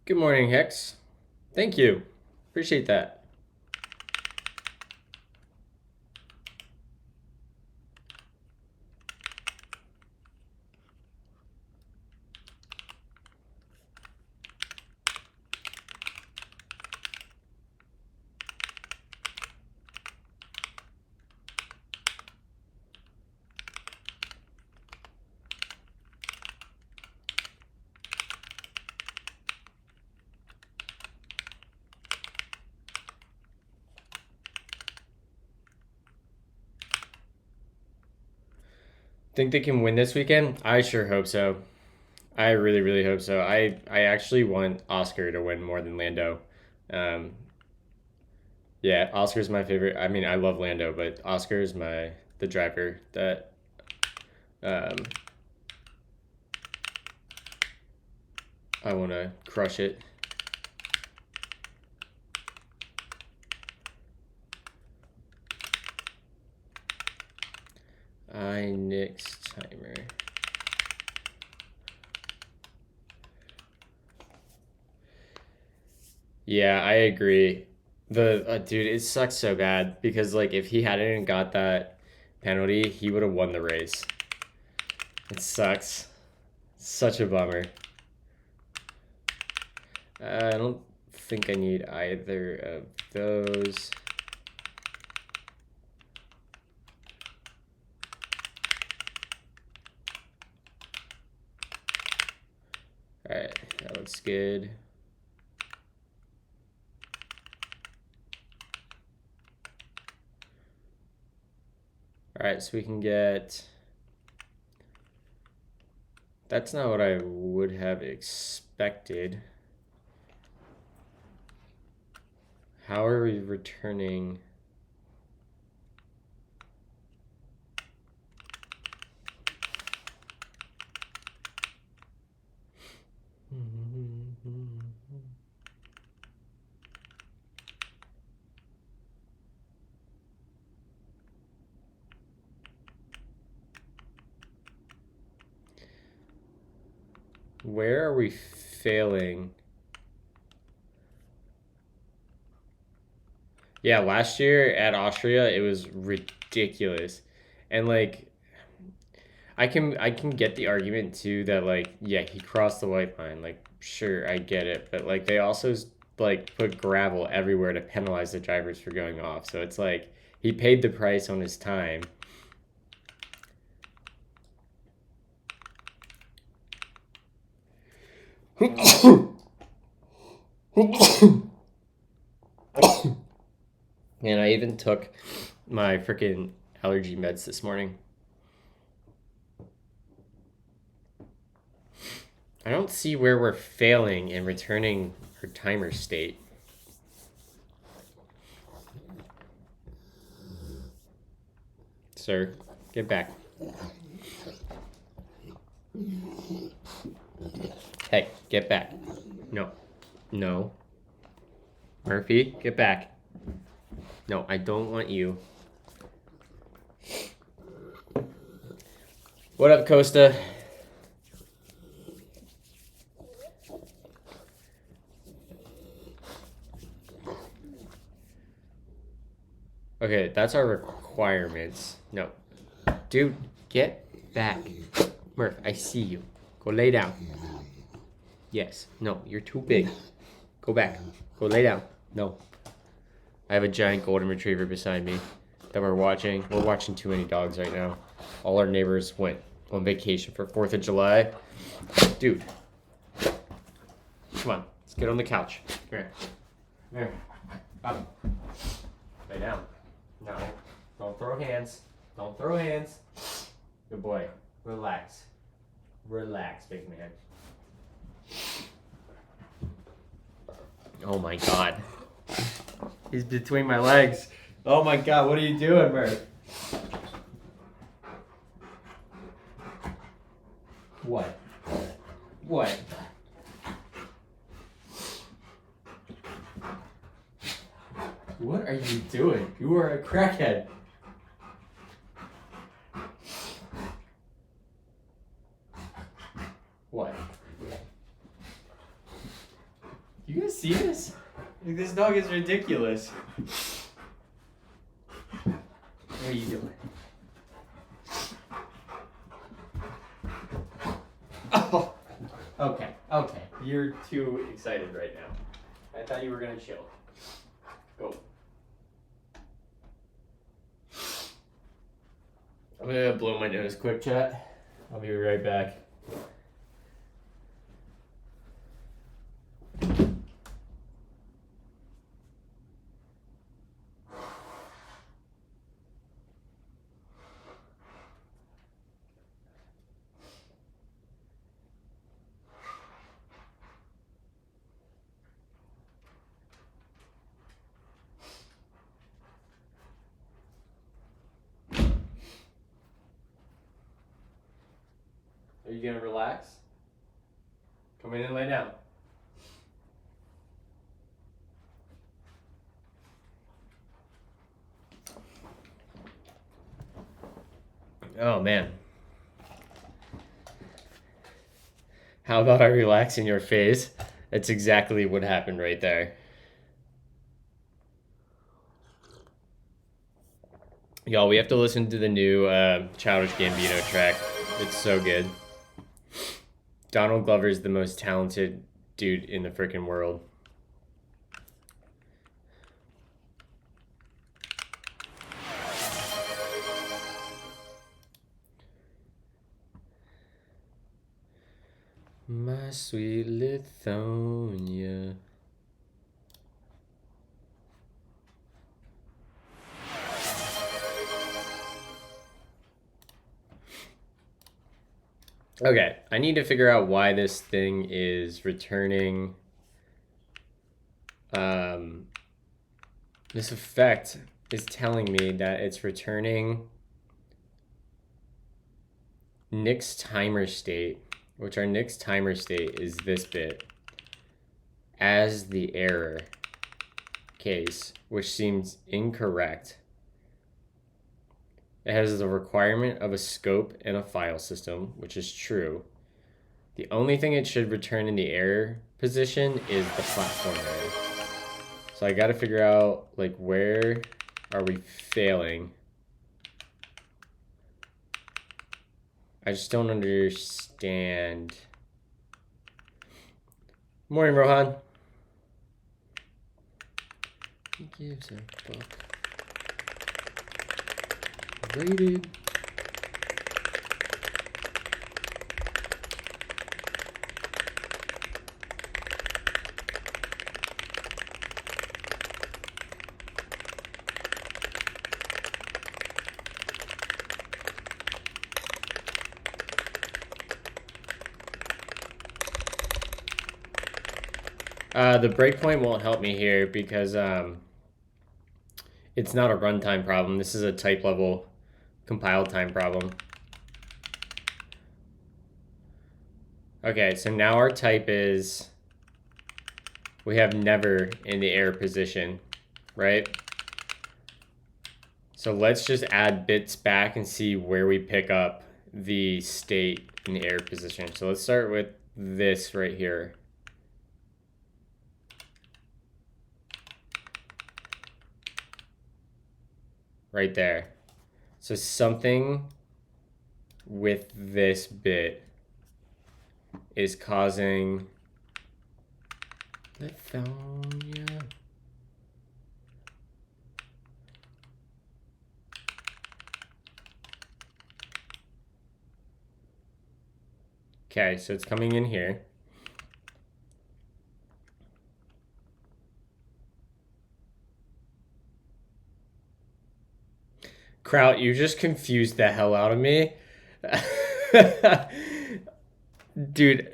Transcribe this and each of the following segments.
Good morning, Hex. Thank you. Appreciate that. Think they can win this weekend? I sure hope so. I really, really hope so. I actually want Oscar to win more than Lando. Um, yeah, Oscar's my favorite. I mean, I love Lando, but Oscar is the driver that um, I want to crush it. I nix timer. Yeah, I agree. The dude, it sucks so bad because like if he hadn't got that penalty, he would have won the race. It sucks. Such a bummer. I don't think I need either of those. All right, that looks good. All right, so we can get... That's not what I would have expected. How are we returning? Where are we failing? Yeah, last year at Austria, it was ridiculous. And like I can get the argument too that like yeah, he crossed the white line. Like sure, I get it, but like they also like put gravel everywhere to penalize the drivers for going off. So it's like he paid the price on his time. And I even took my freaking allergy meds this morning. I don't see where we're failing in returning our timer state. Sir, get back. Hey, get back. No. No. Murphy, get back. No, I don't want you. What up, Costa? Okay, that's our requirements. No. Dude, get back. Murph, I see you. Go lay down. Yes. No, you're too big. Go back. Go lay down. No. I have a giant golden retriever beside me that we're watching. We're watching too many dogs right now. All our neighbors went on vacation for 4th of July. Dude. Come on. Let's get on the couch. Come here. Come here. Up. Lay down. No. Don't throw hands. Don't throw hands. Good boy. Relax. Relax, big man. Oh my god. He's between my legs. Oh my god, what are you doing, Murph? What? What? What are you doing? You are a crackhead. What? you guys see this? Like, this dog is ridiculous. What are you doing? Oh, okay. You're too excited right now. I thought you were gonna chill. Go. I'm gonna blow my nose quick, chat. I'll be right back. Are you gonna relax? Come in and lay down. Oh man. How about I relax in your face? That's exactly what happened right there. Y'all, we have to listen to the new Childish Gambino track. It's so good. Donald Glover is the most talented dude in the freaking world. My sweet Lithonia. Okay, I need to figure out why this thing is returning. This effect is telling me that it's returning Nick's timer state, which our Nick's timer state is this bit, as the error case, which seems incorrect. It has the requirement of a scope and a file system, which is true. The only thing it should return in the error position is the platform error. So I got to figure out, like, where are we failing? I just don't understand. Morning, Rohan. He gives a fuck. Rated. The breakpoint won't help me here because it's not a runtime problem. This is a type level compile time problem. Okay, so now our type is, we have never in the error position, right? So let's just add bits back and see where we pick up the state in the error position. So let's start with this right here. Right there. So something with this bit is causing Lithonia. Okay, so it's coming in here. Kraut, you just confused the hell out of me. Dude.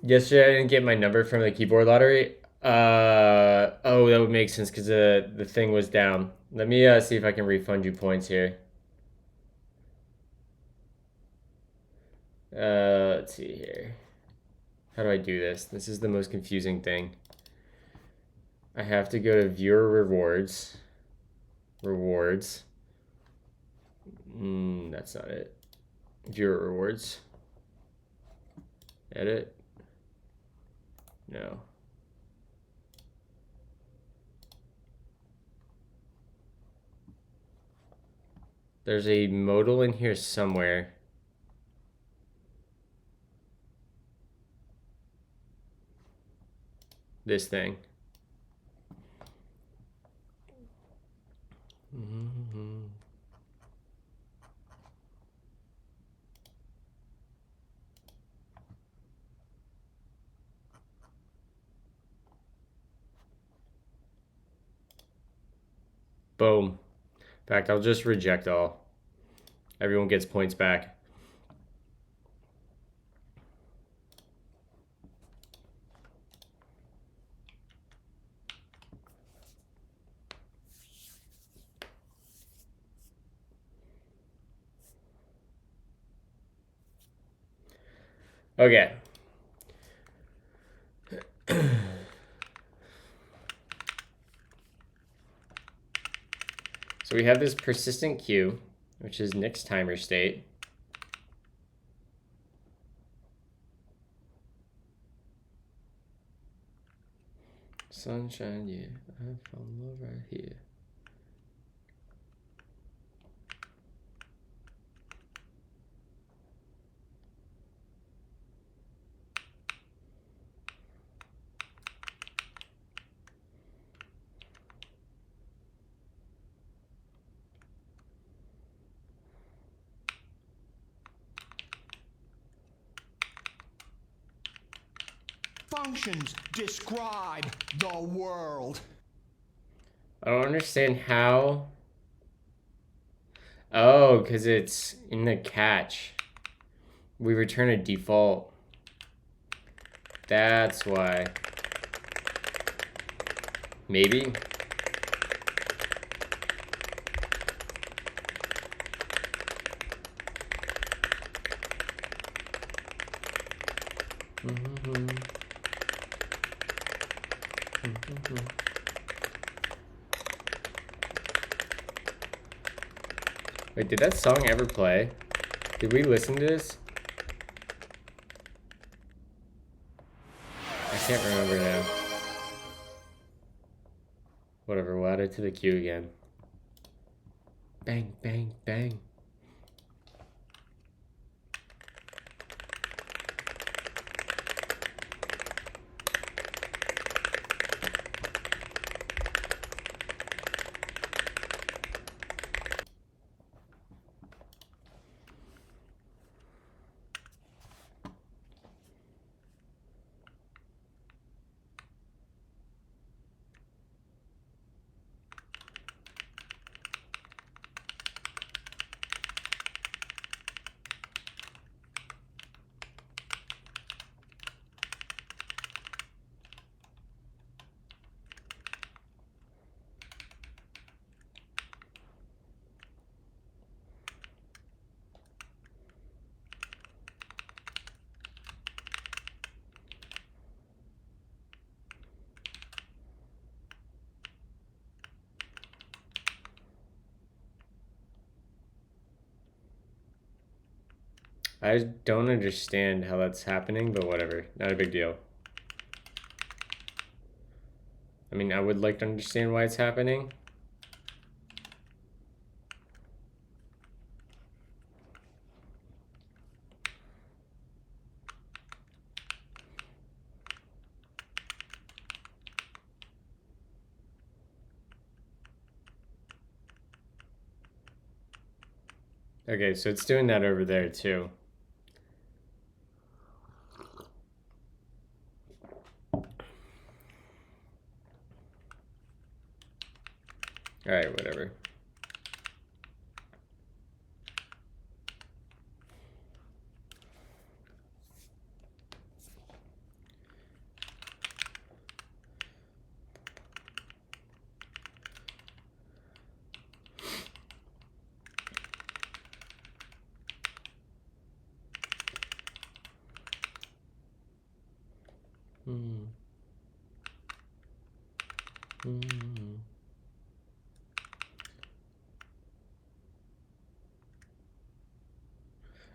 Yesterday I didn't get my number from the keyboard lottery. Oh, that would make sense because the thing was down. Let me see if I can refund you points here. Let's see here. How do I do this? This is the most confusing thing. I have to go to viewer rewards. Rewards. That's not it. Viewer rewards. Edit. No. There's a modal in here somewhere. This thing. Mm-hmm. Boom. In fact, I'll just reject all. Everyone gets points back. Okay. So we have this persistent queue, which is Nick's timer state. Sunshine, yeah, I found love right here. Functions describe the world. I don't understand how. Oh, because it's in the catch. We return a default. That's why. Maybe. Wait, did that song ever play? Did we listen to this? I can't remember now. Whatever, we'll add it to the queue again. Bang, bang, bang. I don't understand how that's happening, but whatever. Not a big deal. I mean, I would like to understand why it's happening. Okay, so it's doing that over there too. All right, whatever.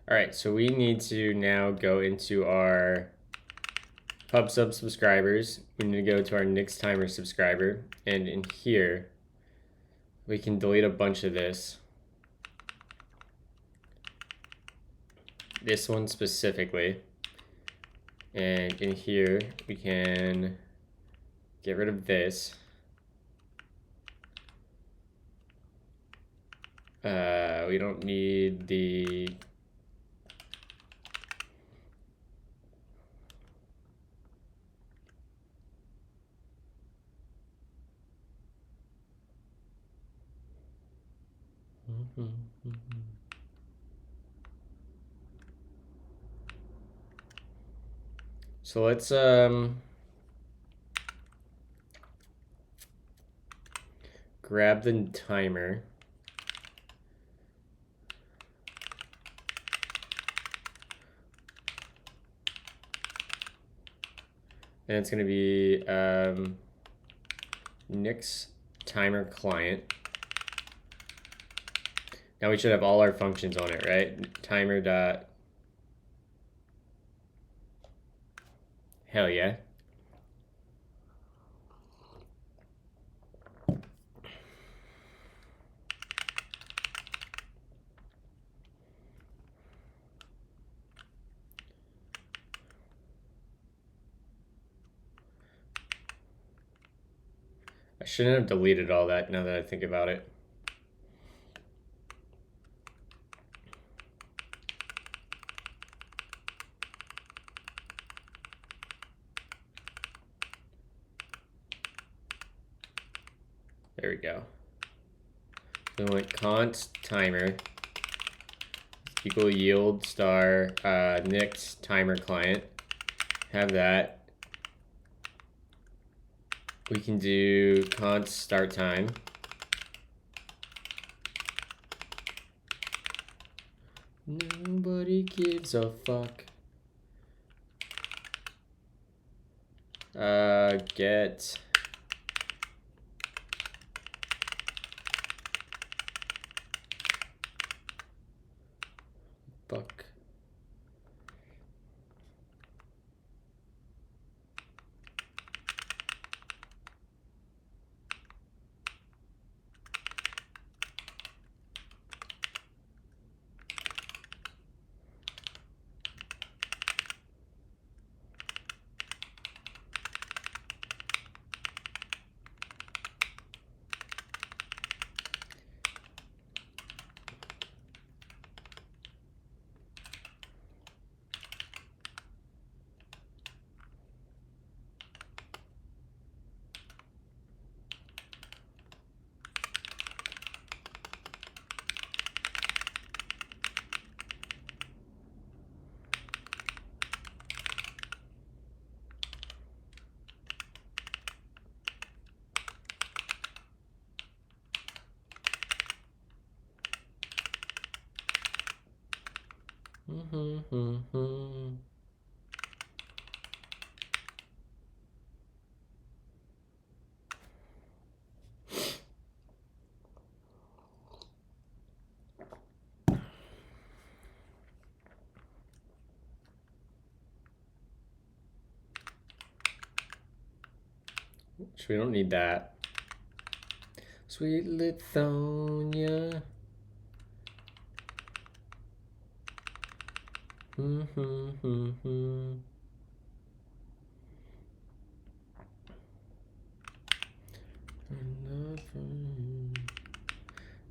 All right, so we need to now go into our pub sub subscribers. We need to go to our Nix timer subscriber, and in here, we can delete a bunch of this. This one specifically. And in here, we can get rid of this. We don't need the So let's grab the timer. And it's going to be Nix timer client. Now we should have all our functions on it, right? Timer dot. Hell yeah. I shouldn't have deleted all that now that I think about it. There we go. So we want const timer equal yield star Nix timer client. Have that. We can do const start time. Nobody gives a fuck. Get fuck. We don't need that. Sweet Lithonia.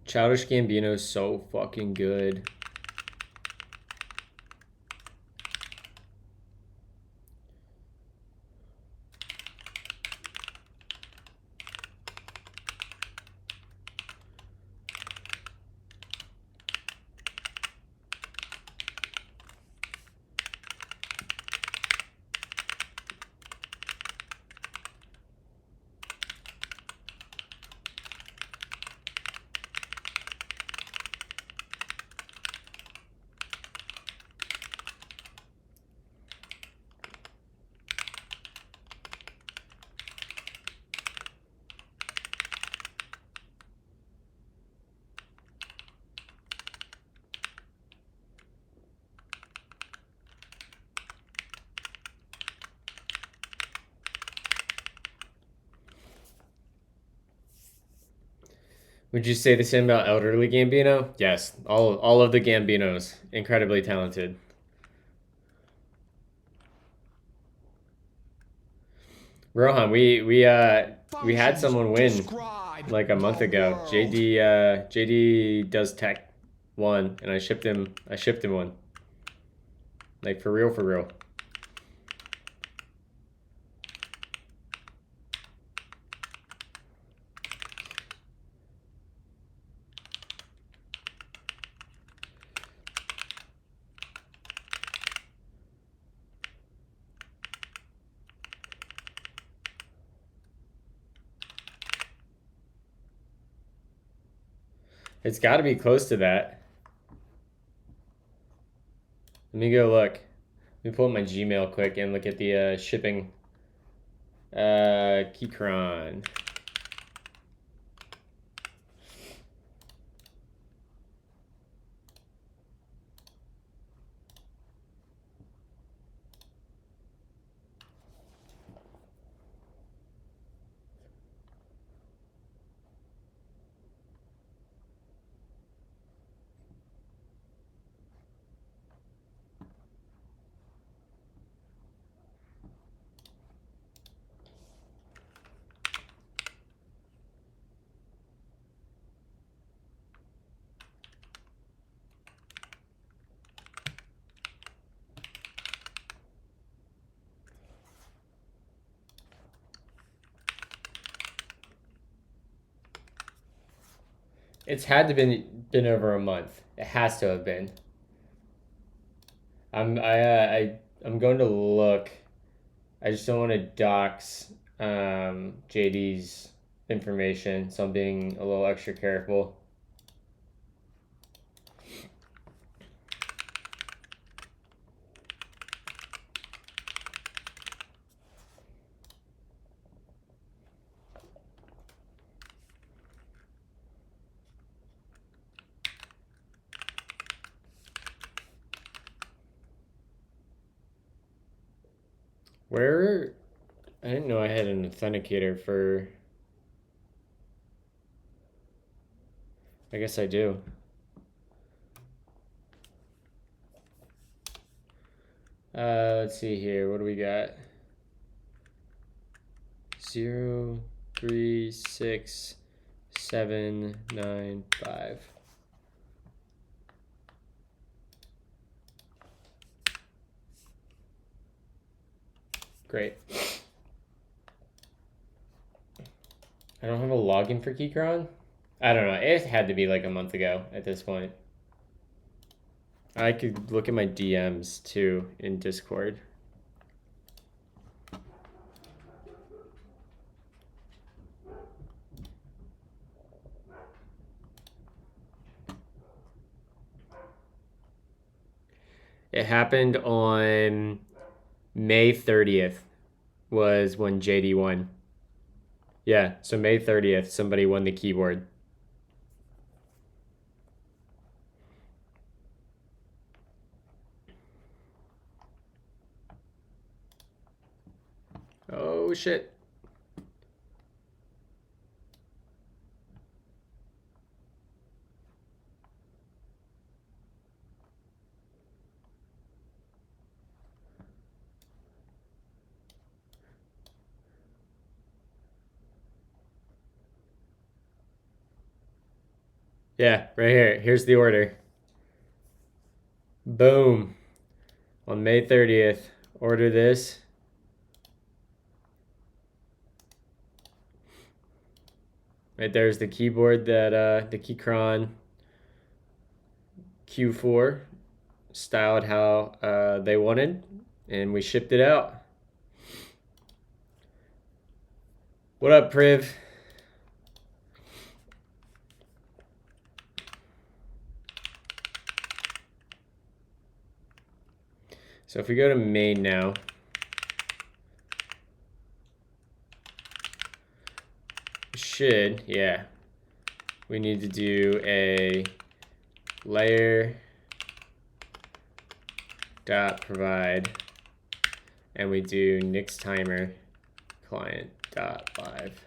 Childish Gambino is so fucking good. Would you say the same about elderly Gambino? Yes, all of the Gambinos, incredibly talented. Rohan, we had someone win like a month ago. JD does tech one, and I shipped him one. Like for real, for real. It's got to be close to that. Let me go look. Let me pull up my Gmail quick and look at the shipping Keychron. It's had to been over a month. It has to have been. I'm going to look. I just don't want to dox JD's information, so I'm being a little extra careful. Where? I didn't know I had an authenticator for. I guess I do. Let's see here. What do we got? 0, 3, 6, 7, 9, 5. Great. I don't have a login for Keychron. I don't know. It had to be like a month ago at this point. I could look at my DMs too in Discord. It happened on May 30th was when JD won. Yeah, so May 30th, somebody won the keyboard. Oh, shit. Yeah, right here. Here's the order. Boom. On May 30th, order this. Right there's the keyboard that the Keychron Q4 styled how they wanted, and we shipped it out. What up, Priv? So if we go to main now, should, yeah, we need to do a layer dot provide, and we do Nix timer client dot live.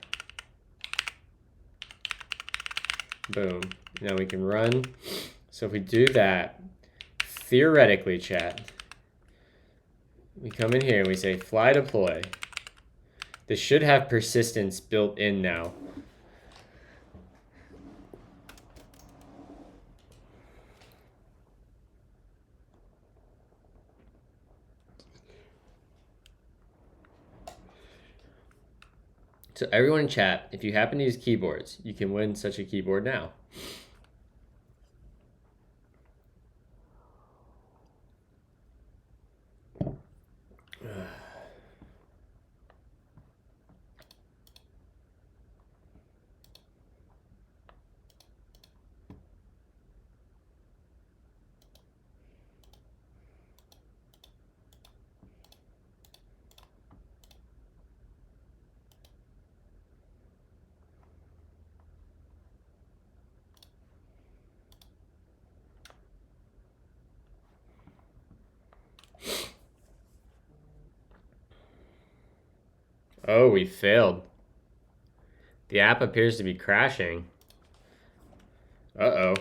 Boom. Now we can run. So if we do that, theoretically, chat, we come in here and we say fly deploy. This should have persistence built in now. So everyone in chat, if you happen to use keyboards, you can win such a keyboard now. Oh, we failed. The app appears to be crashing. Uh-oh.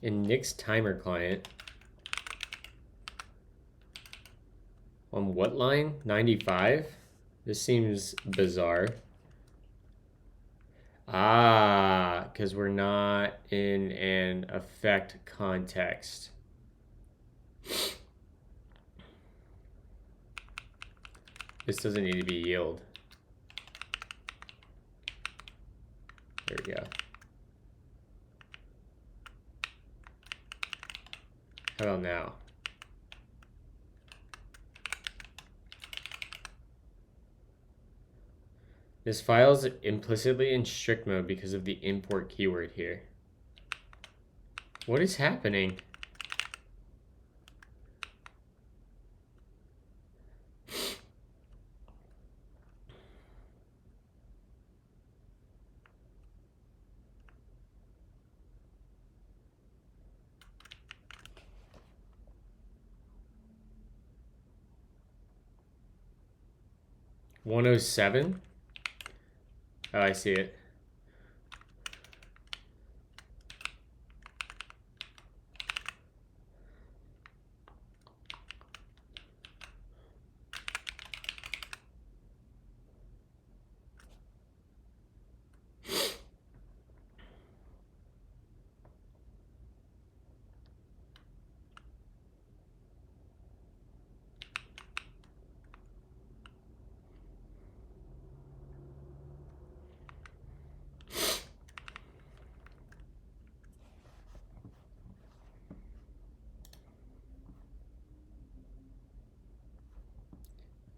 In Nick's timer client. On what line? 95? This seems bizarre. Ah, because we're not in an effect context. This doesn't need to be yield. There we go. How about now? This file is implicitly in strict mode because of the import keyword here. What is happening? $107? Oh, I see it.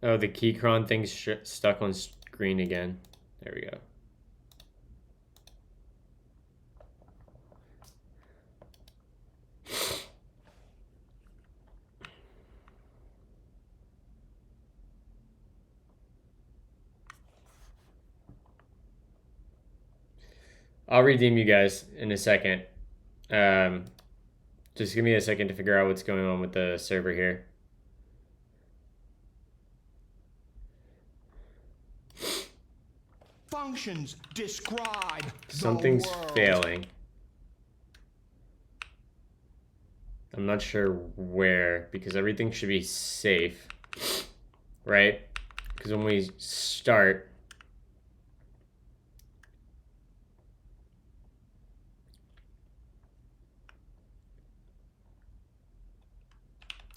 Oh, the keycron thing's stuck on screen again. There we go. I'll redeem you guys in a second. Just give me a second to figure out what's going on with the server here. Functions describe Something's the world. failing. I'm not sure where, because everything should be safe, right? Because when we start,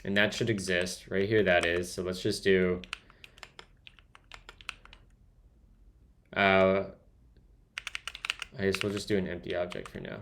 and that should exist right here. That is. So let's just do. I guess we'll just do an empty object for now.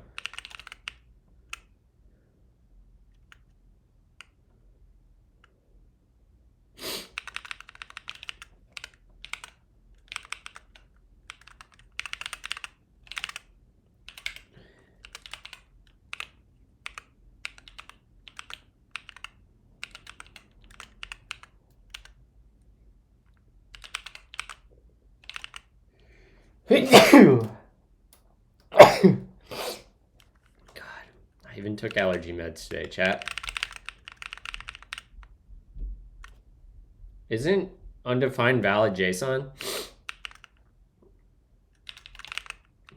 God, I even took allergy meds today, chat. Isn't undefined valid JSON?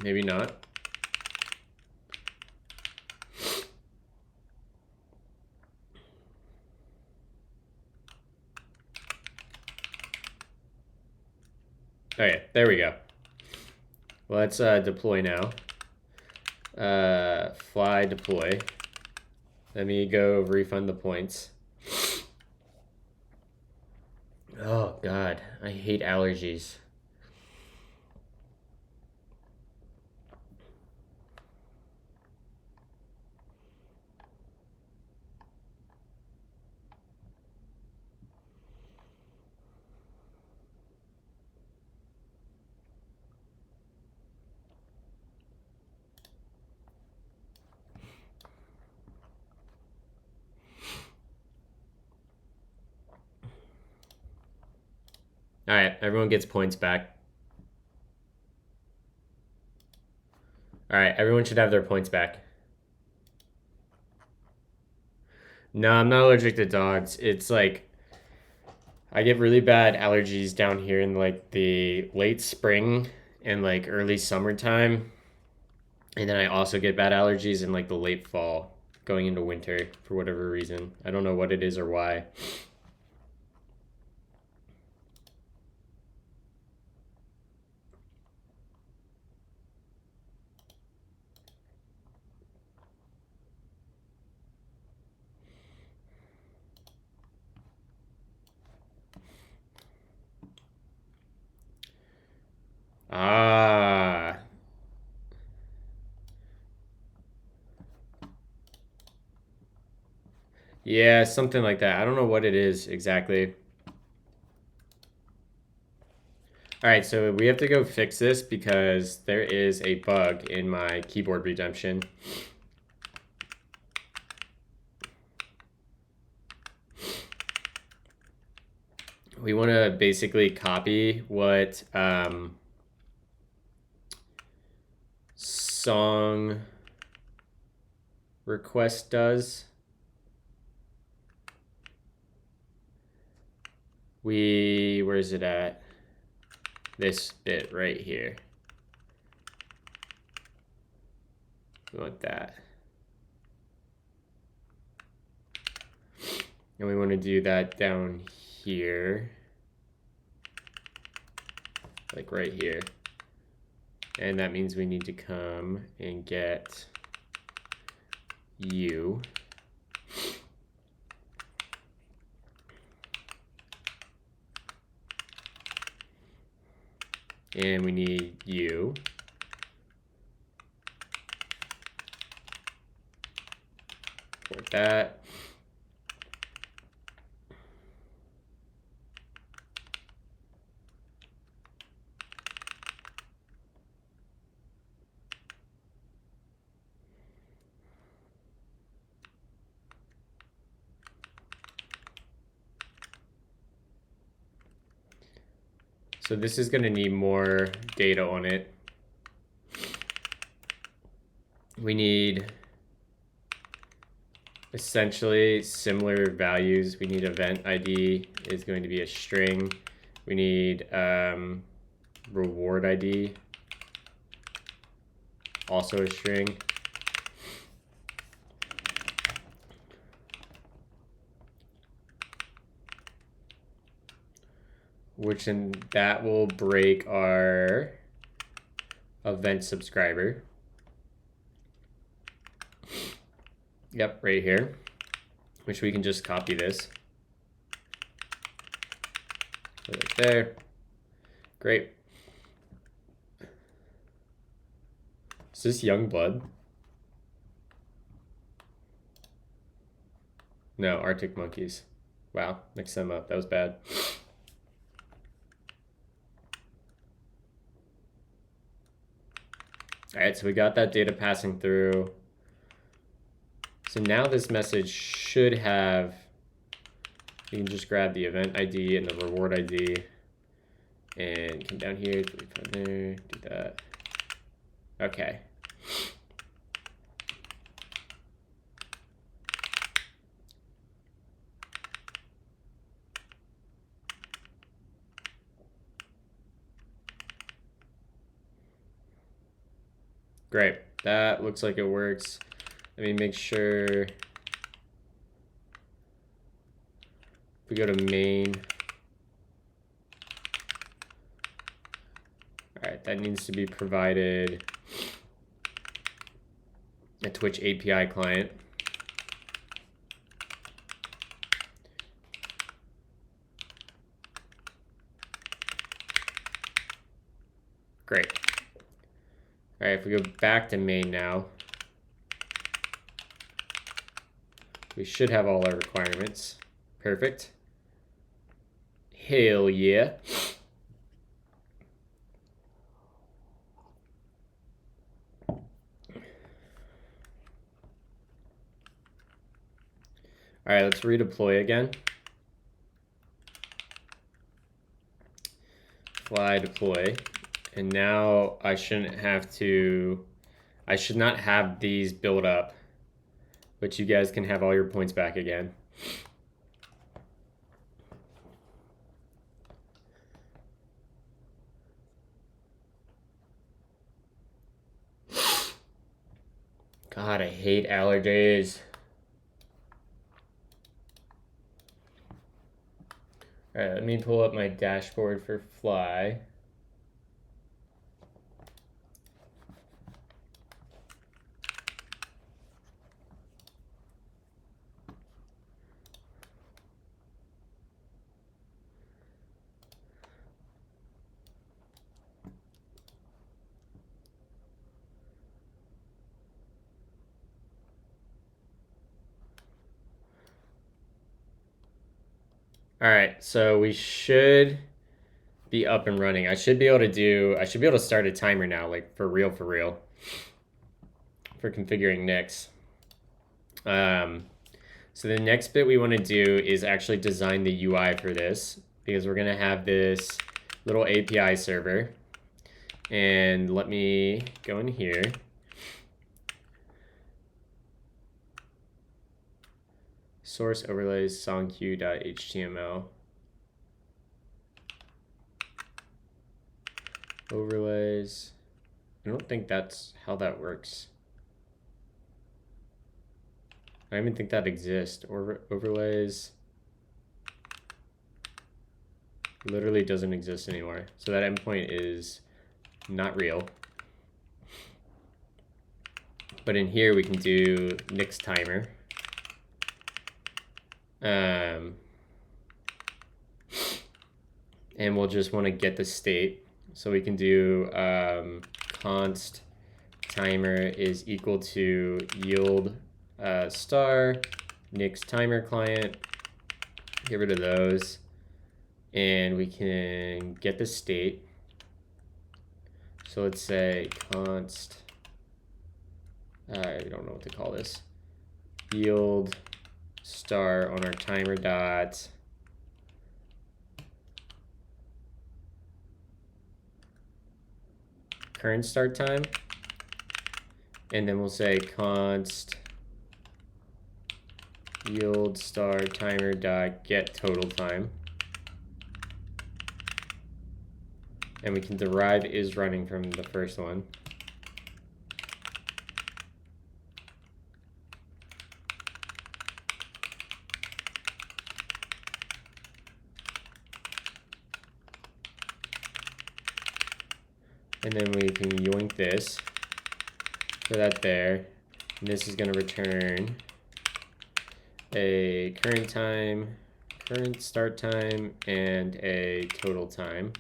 Maybe not. Okay, there we go. Let's deploy now. Fly deploy. Let me go refund the points. Oh God, I hate allergies. All right, everyone gets points back. All right, everyone should have their points back. No, I'm not allergic to dogs. It's like I get really bad allergies down here in like the late spring and like early summertime. And then I also get bad allergies in like the late fall going into winter for whatever reason. I don't know what it is or why. Ah. Yeah, something like that. I don't know what it is exactly. All right, so we have to go fix this because there is a bug in my keyboard redemption. We want to basically copy what song request does. Where is it at? This bit right here. We want that. And we want to do that down here. Like right here. And that means we need to come and get you. And we need you. For that. So this is going to need more data on it. We need essentially similar values. We need event ID is going to be a string. We need reward ID, also a string. Which then that will break our event subscriber. Yep, right here, which we can just copy this. Put it there. Great. Is this Youngblood? No, Arctic Monkeys. Wow, mixed them up. That was bad. All right, so we got that data passing through. So now this message should have, you can just grab the event ID and the reward ID. And come down here, delete from there, do that. Okay. Great, that looks like it works. Let me make sure. If we go to main. All right, that needs to be provided a Twitch API client. Great. All right, if we go back to main now, we should have all our requirements. Perfect. Hell yeah. All right, let's redeploy again. Fly deploy. And now I should not have these build up, but you guys can have all your points back again. God, I hate allergies. All right, let me pull up my dashboard for Fly. All right, so we should be up and running. I should be able to start a timer now, like for real, for configuring Nix. So the next bit we want to do is actually design the UI for this, because we're going to have this little API server. And let me go in here. Source overlays songq.html. Overlays. I don't think that's how that works. I don't even think that exists. Or overlays literally doesn't exist anymore. So that endpoint is not real. But in here we can do Nix timer. And we'll just want to get the state. So we can do const timer is equal to yield star Nix timer client. Get rid of those. And we can get the state. So let's say const, I don't know what to call this, yield star on our timer dot current start time, and then we'll say const yield star timer dot get total time, and we can derive is running from the first one. And then we can yoink this, put that there, and this is going to return a current time, current start time, and a total time.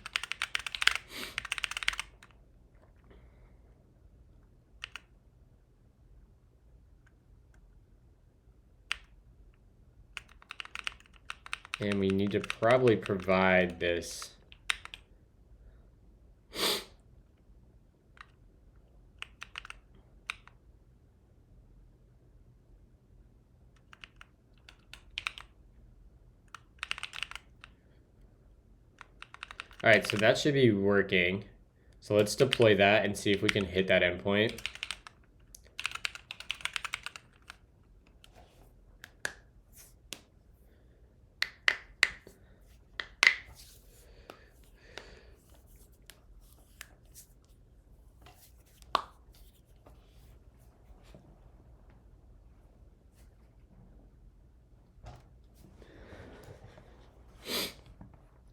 And we need to probably provide this All right, so that should be working. So let's deploy that and see if we can hit that endpoint.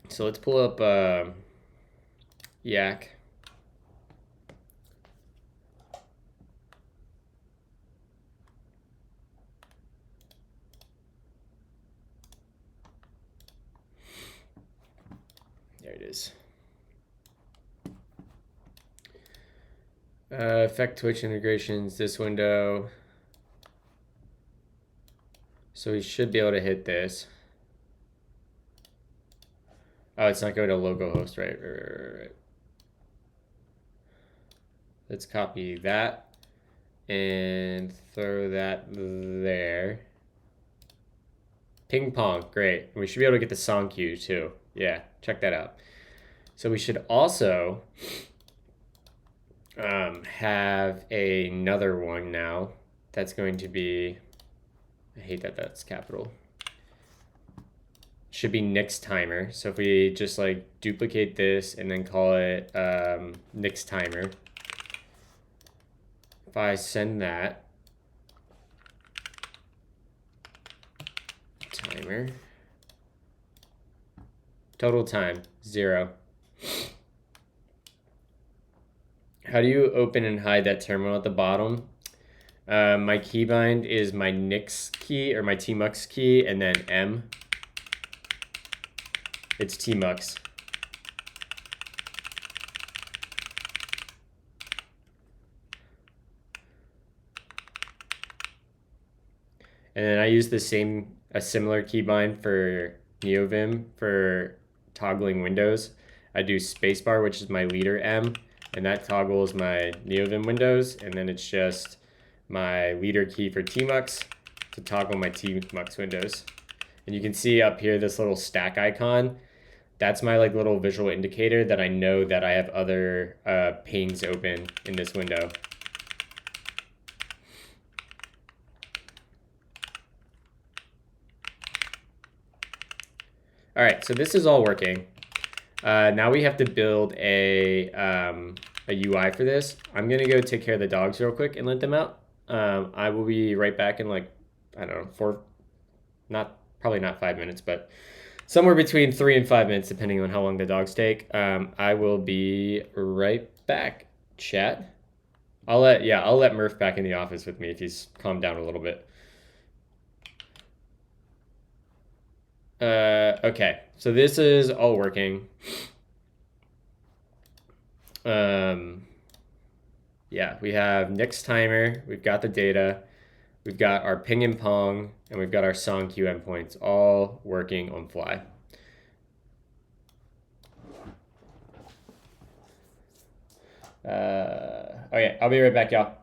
So let's pull up Yak. There it is. Effect Twitch integrations, this window. So we should be able to hit this. Oh, it's not going to localhost, right. Let's copy that and throw that there. Ping pong, great. We should be able to get the song cue too. Yeah, check that out. So we should also have another one now. That's going to be, I hate that that's capital. Should be Nix timer. So if we just like duplicate this and then call it Nix timer. If I send that timer, total time 0. How do you open and hide that terminal at the bottom? My keybind is my Nix key or my tmux key and then M. It's tmux. And then I use a similar keybind for NeoVim for toggling windows. I do spacebar, which is my leader M, and that toggles my NeoVim windows, and then it's just my leader key for tmux to toggle my tmux windows. And you can see up here this little stack icon. That's my like little visual indicator that I know that I have other panes open in this window. All right, so this is all working. Now we have to build a UI for this. I'm gonna go take care of the dogs real quick and let them out. I will be right back in like, I don't know, probably not 5 minutes, but somewhere between 3 and 5 minutes, depending on how long the dogs take. I will be right back, chat. I'll let Murph back in the office with me if he's calmed down a little bit. Okay, so this is all working. Yeah, we have Nix timer, we've got the data, we've got our ping and pong, and we've got our song queue endpoints all working on fly. Okay, I'll be right back, y'all.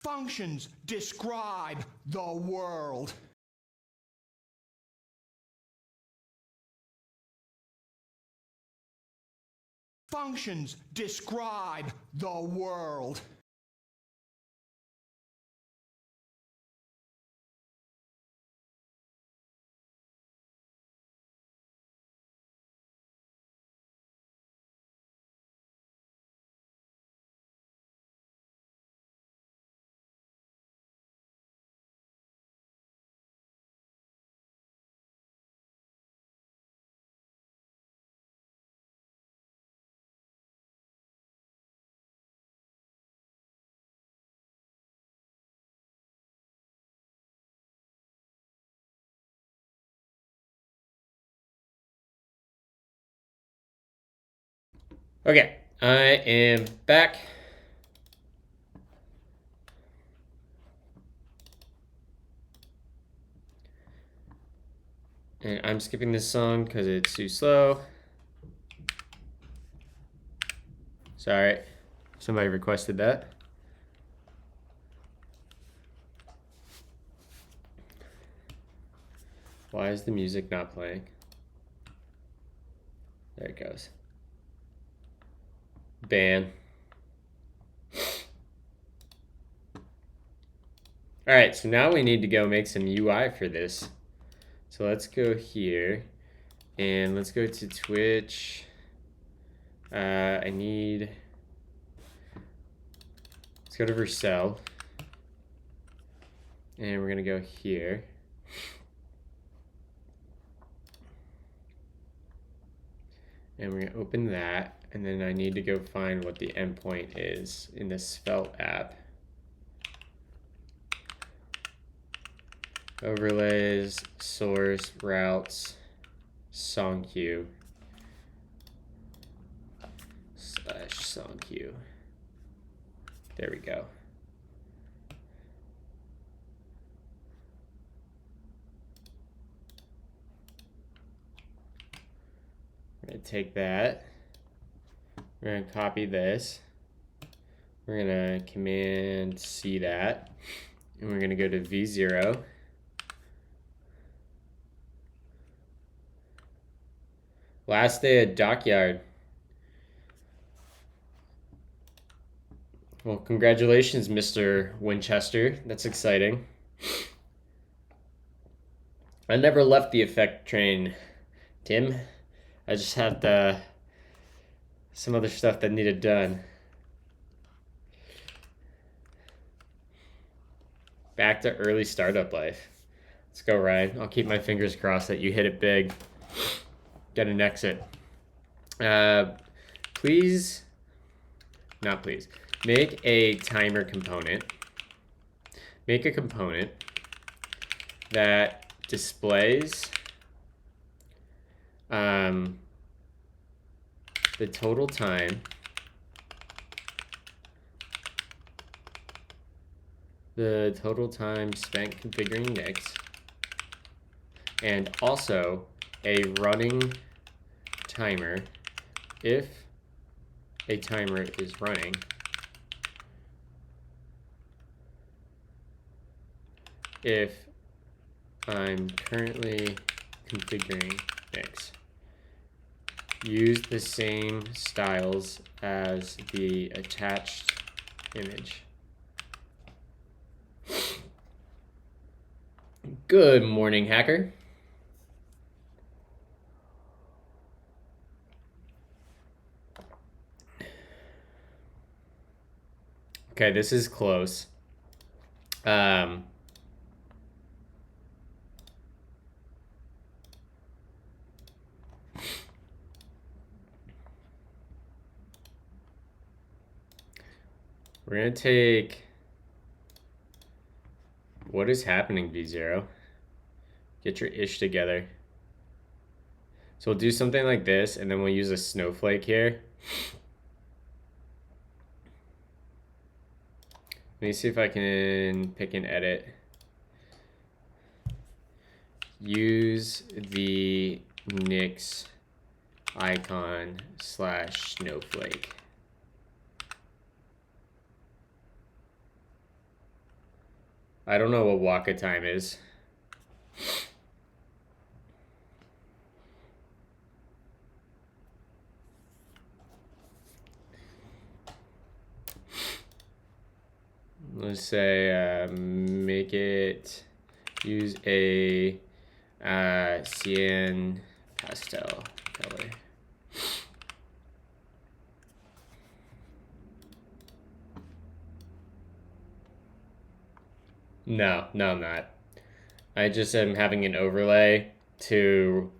Functions describe the world. Functions describe the world. Okay, I am back. And I'm skipping this song because it's too slow. Sorry, somebody requested that. Why is the music not playing? There it goes. Ban. All right, so now we need to go make some UI for this. So let's go here and let's go to Twitch. Let's go to Vercel. And we're gonna go here. And we're gonna open that. And then I need to go find what the endpoint is in the Svelte app. Overlays, source, routes, song queue, / song queue. There we go. We're gonna take that. We're gonna copy this. We're gonna Command C that. And we're gonna go to V0. Last day at Dockyard. Well, congratulations, Mr. Winchester. That's exciting. I never left the effect train, Tim. I just had some other stuff that needed done. Back to early startup life. Let's go, Ryan. I'll keep my fingers crossed that you hit it big. Get an exit. Please, not please, make a timer component. Make a component that displays the total time spent configuring Nix, and also a running timer if a timer is running. If I'm currently configuring Nix, use the same styles as the attached image. Good morning, hacker. Okay, this is close. We're gonna take, what is happening, V0? Get your ish together. So we'll do something like this, and then we'll use a snowflake here. Let me see if I can pick and edit. Use the Nix icon / snowflake. I don't know what waka time is. Let's say make it use a cyan pastel color. No, I'm not. I just am having an overlay to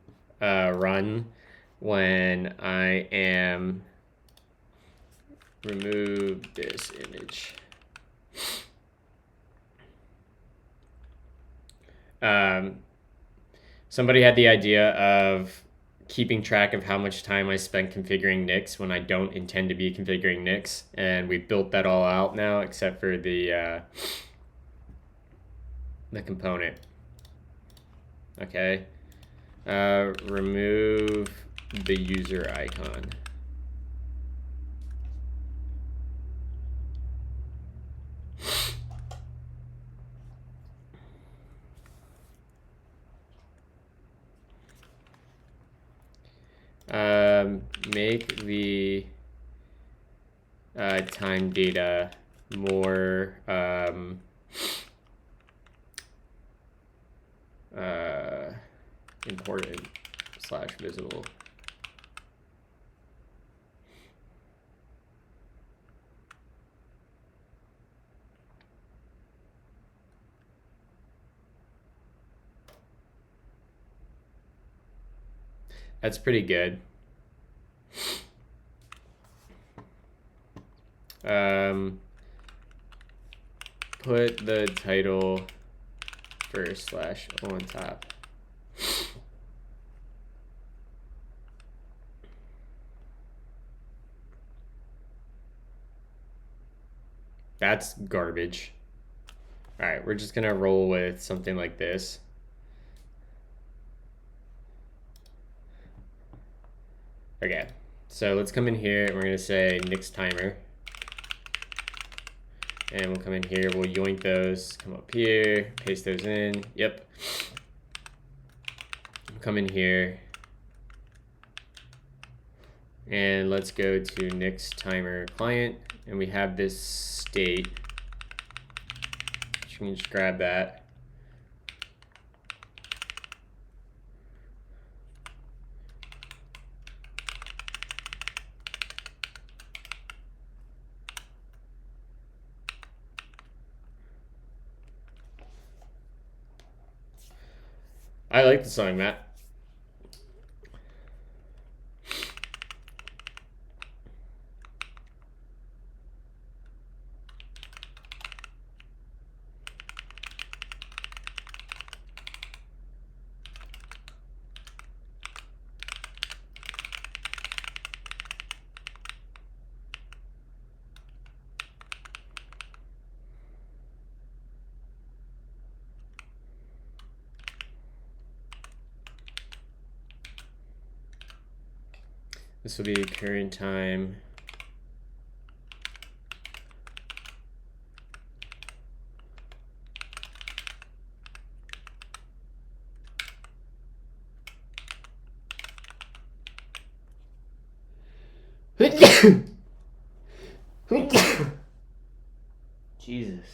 run when I am remove this image. Somebody had the idea of keeping track of how much time I spent configuring Nix when I don't intend to be configuring Nix, and we built that all out now except for the component. Okay. Remove the user icon. Make the time data more important / visible. That's pretty good. Put the title first / on top. That's garbage. All right, we're just gonna roll with something like this. Okay, so let's come in here and we're gonna say Nix timer. And we'll come in here, we'll yoink those, come up here, paste those in. Yep. Come in here. And let's go to Nix timer client. And we have this state. You can just grab that. I like the song, Matt. This will be current time. Jesus.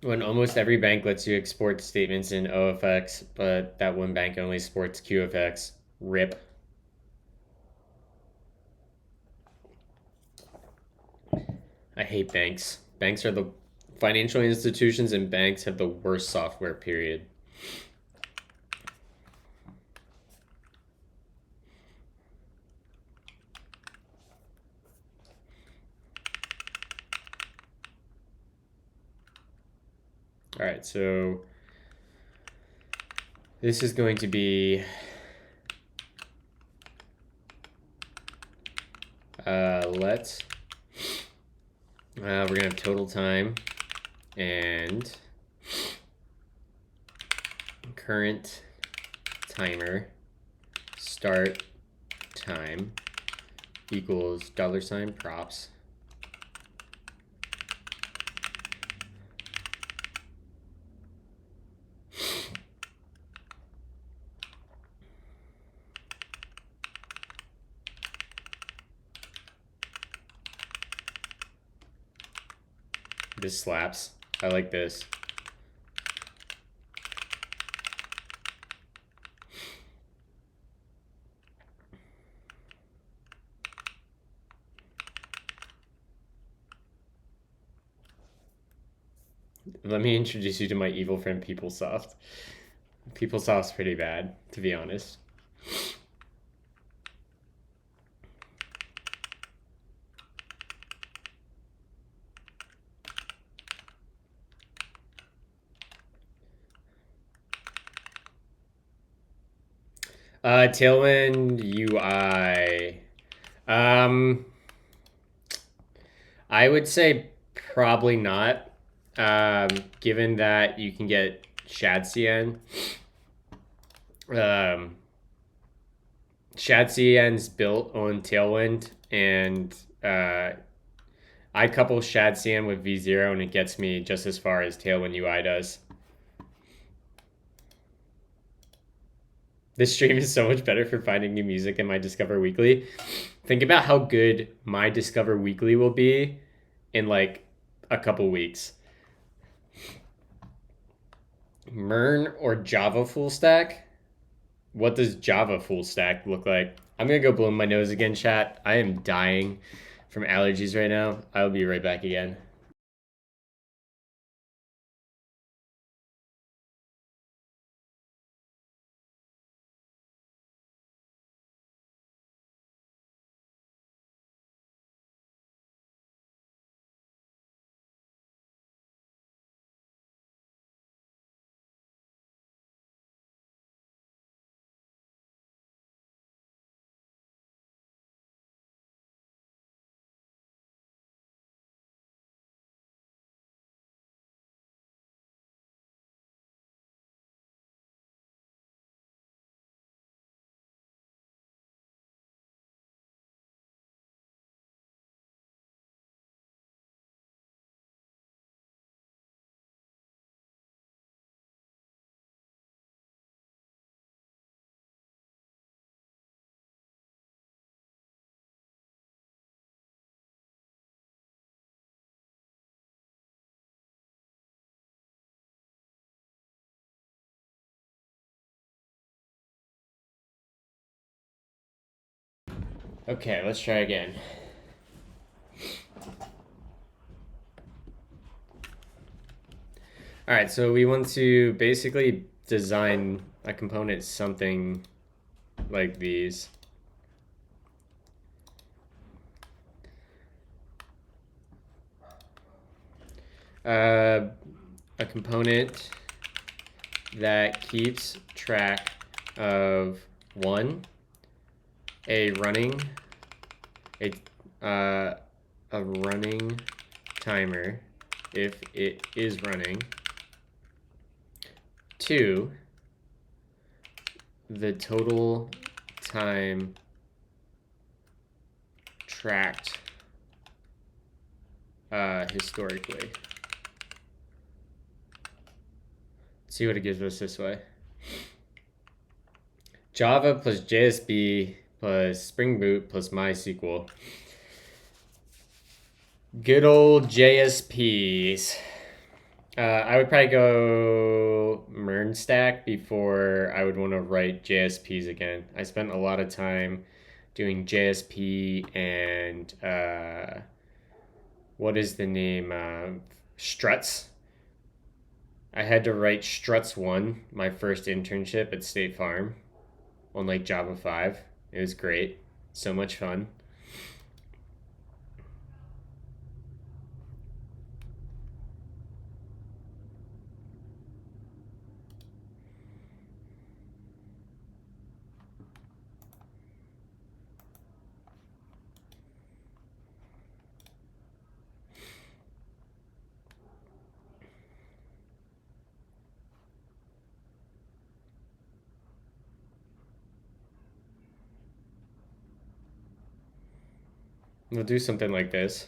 When almost every bank lets you export statements in OFX, but that one bank only supports QFX. RIP. I hate banks. Banks are the financial institutions, and banks have the worst software, period. All right, so this is going to be we're gonna have total time and current timer start time equals $props. This slaps. I like this. Let me introduce you to my evil friend PeopleSoft. PeopleSoft's pretty bad, to be honest. Tailwind UI. I would say probably not, given that you can get ShadCN. ShadCN's built on Tailwind, and I couple ShadCN with V0, and it gets me just as far as Tailwind UI does. This stream is so much better for finding new music in my Discover Weekly. Think about how good my Discover Weekly will be in like a couple weeks. Mern or Java full stack? What does Java full stack look like? I'm gonna go blow my nose again, chat. I am dying from allergies right now. I'll be right back again. Okay, let's try again. All right, so we want to basically design a component something like these. A component that keeps track of one, a running timer if it is running. Two, the total time tracked historically. Let's see what it gives us this way. Java plus JSB plus Spring Boot plus MySQL. Good old JSPs. I would probably go MERN stack before I would want to write JSPs again. I spent a lot of time doing JSP and what is the name? Struts. I had to write Struts 1, my first internship at State Farm on like Java 5. It was great. So much fun. We'll do something like this.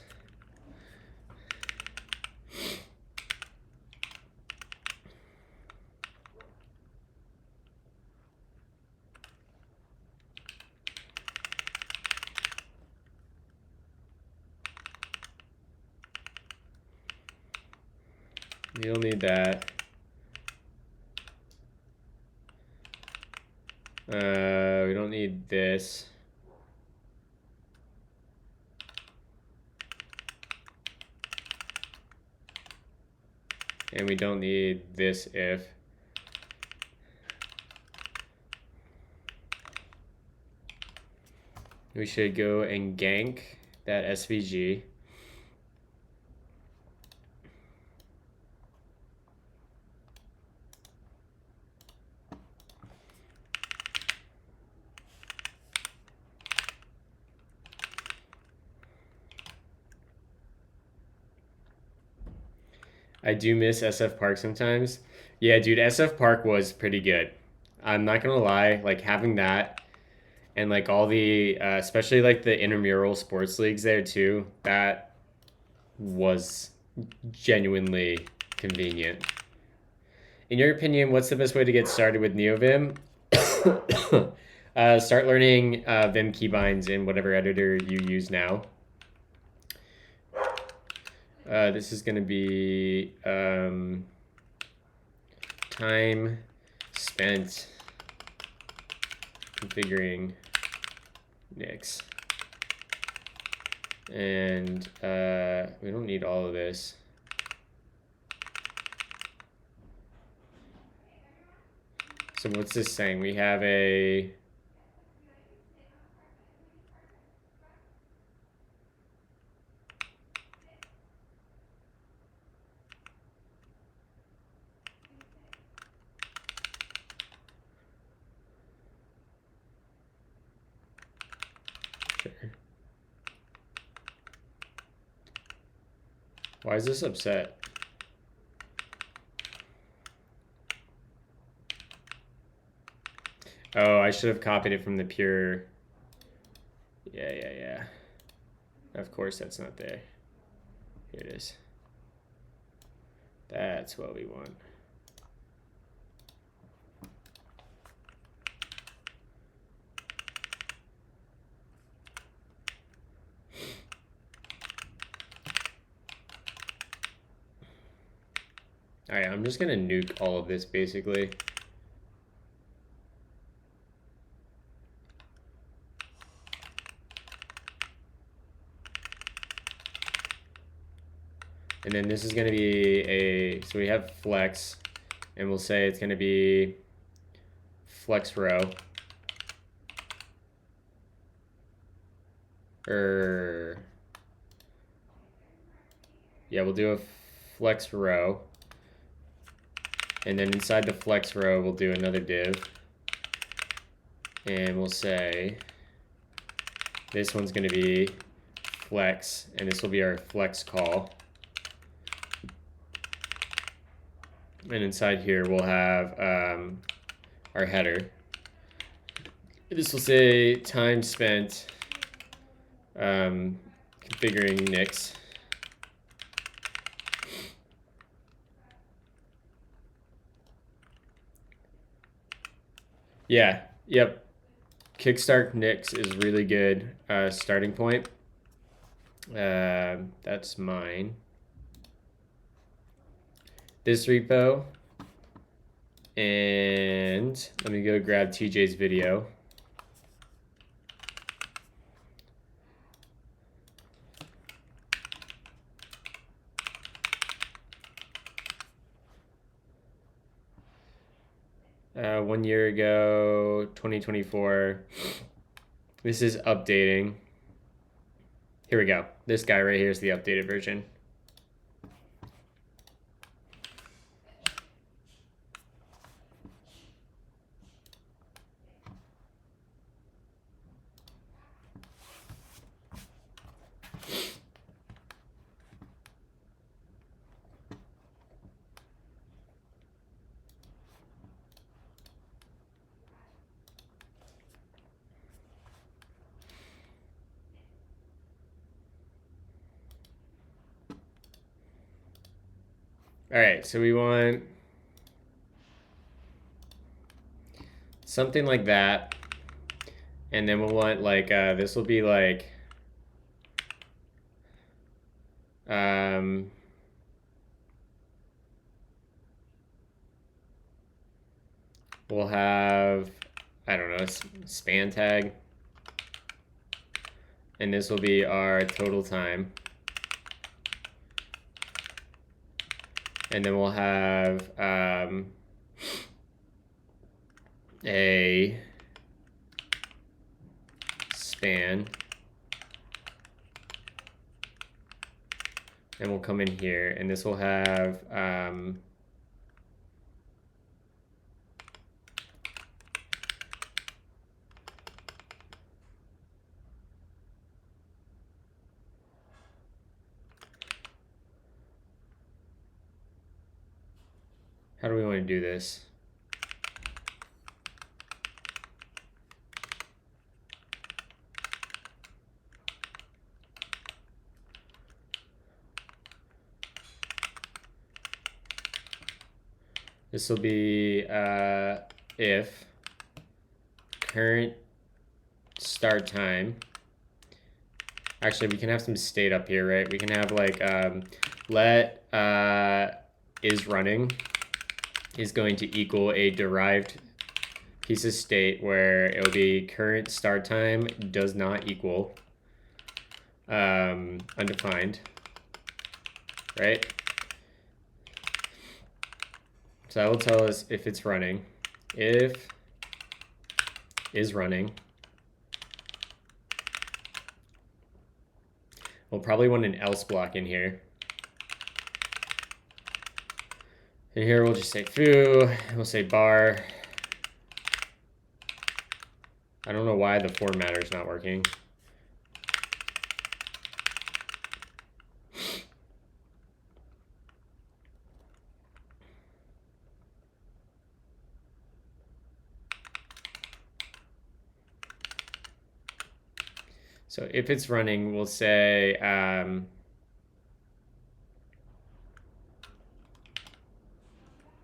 You don't need that. We don't need this. And we don't need this if. We should go and gank that SVG. I do miss SF Park sometimes. Yeah, dude, SF Park was pretty good. I'm not gonna lie, like having that and like all the, especially like the intramural sports leagues there too, that was genuinely convenient. In your opinion, what's the best way to get started with NeoVim? Start learning Vim keybinds in whatever editor you use now. This is going to be time spent configuring Nix. And we don't need all of this. So what's this saying? We have a... Why is this upset? Oh, I should have copied it from the pure. Yeah. Of course, that's not there. Here it is. That's what we want. All right, I'm just gonna nuke all of this basically. And then this is gonna be a, so we have flex, and we'll say it's gonna be flex row. Yeah, we'll do a flex row. And then inside the flex row, we'll do another div. And we'll say this one's going to be flex, and this will be our flex call. And inside here, we'll have our header. This will say time spent configuring Nix. Yeah, yep. Kickstart Nix is really good starting point. That's mine. this repo, and let me go grab TJ's video. One year ago, 2024. This is updating. Here we go. This guy right here is the updated version. All right, so we want something like that. And then we'll want like, this will be like, we'll have, I don't know, span tag. And this will be our total time. And then we'll have a span. And we'll come in here, and this will have how do we want to do this? This will be if current start time. Actually, we can have some state up here, right? We can have like let is running is going to equal a derived piece of state where it will be current start time does not equal undefined, right? So that will tell us if it's running. If is running. We'll probably want an else block in here. And here we'll just say foo, and we'll say bar. I don't know why the formatter is not working. So if it's running, we'll say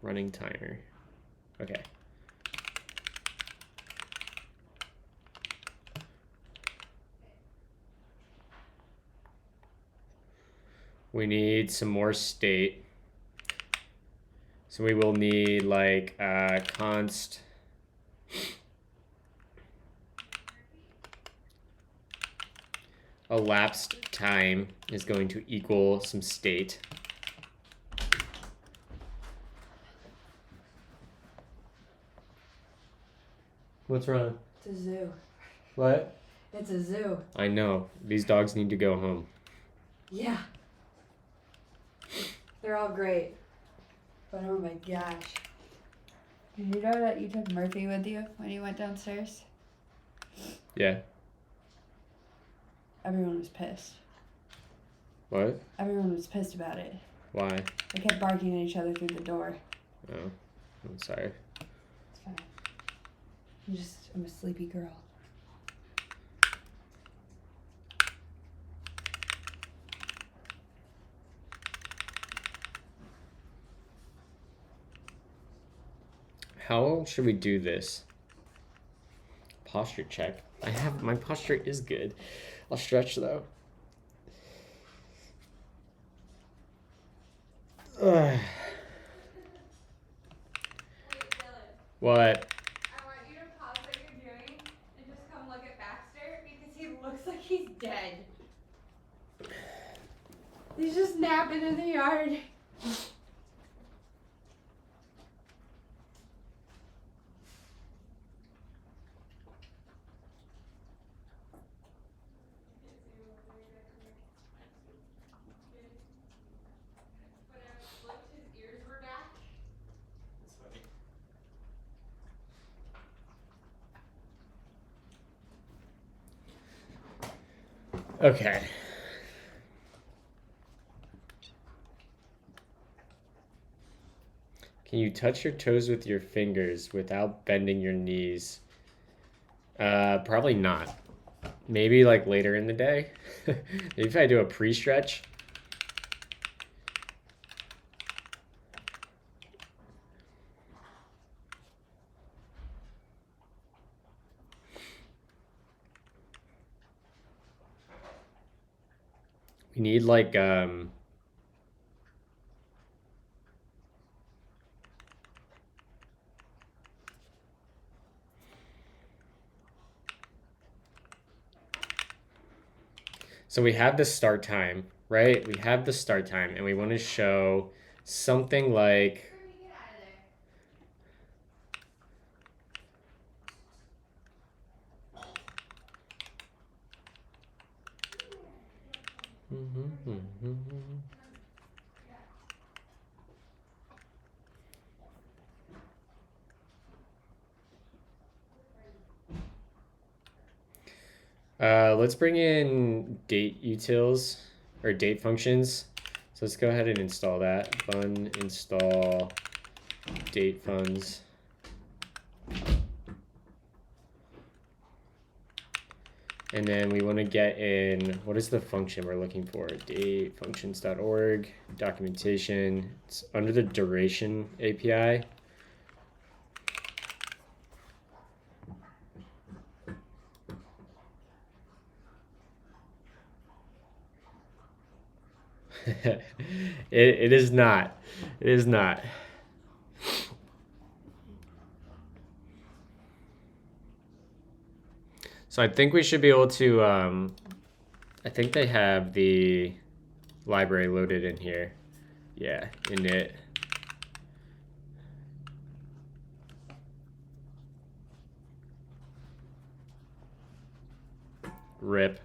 running timer. Okay. We need some more state. So we will need like const elapsed time is going to equal some state. What's wrong? It's a zoo. What? It's a zoo. I know. These dogs need to go home. Yeah. They're all great. But oh my gosh. Did you know that you took Murphy with you when you went downstairs? Yeah. Everyone was pissed. What? Everyone was pissed about it. Why? They kept barking at each other through the door. Oh, I'm sorry. It's fine. I'm a sleepy girl. How should we do this? Posture check. My posture is good. I'll stretch though. What? I want you to pause what you're doing and just come look at Baxter because he looks like he's dead. He's just napping in the yard. When I looked, his ears were back. That's funny. Okay. Can you touch your toes with your fingers without bending your knees? Probably not. Maybe like later in the day. Maybe if I do a pre-stretch. We need like so we have the start time, right? We have the start time and we want to show something like Get out of there. let's bring in date utils or date functions. So let's go ahead and install that. Fun install date funds. And then we want to get in, what is the function we're looking for? Datefunctions.org, documentation. It's under the duration API. It is not. It is not. So I think we should be able to, I think they have the library loaded in here. Yeah, init. RIP.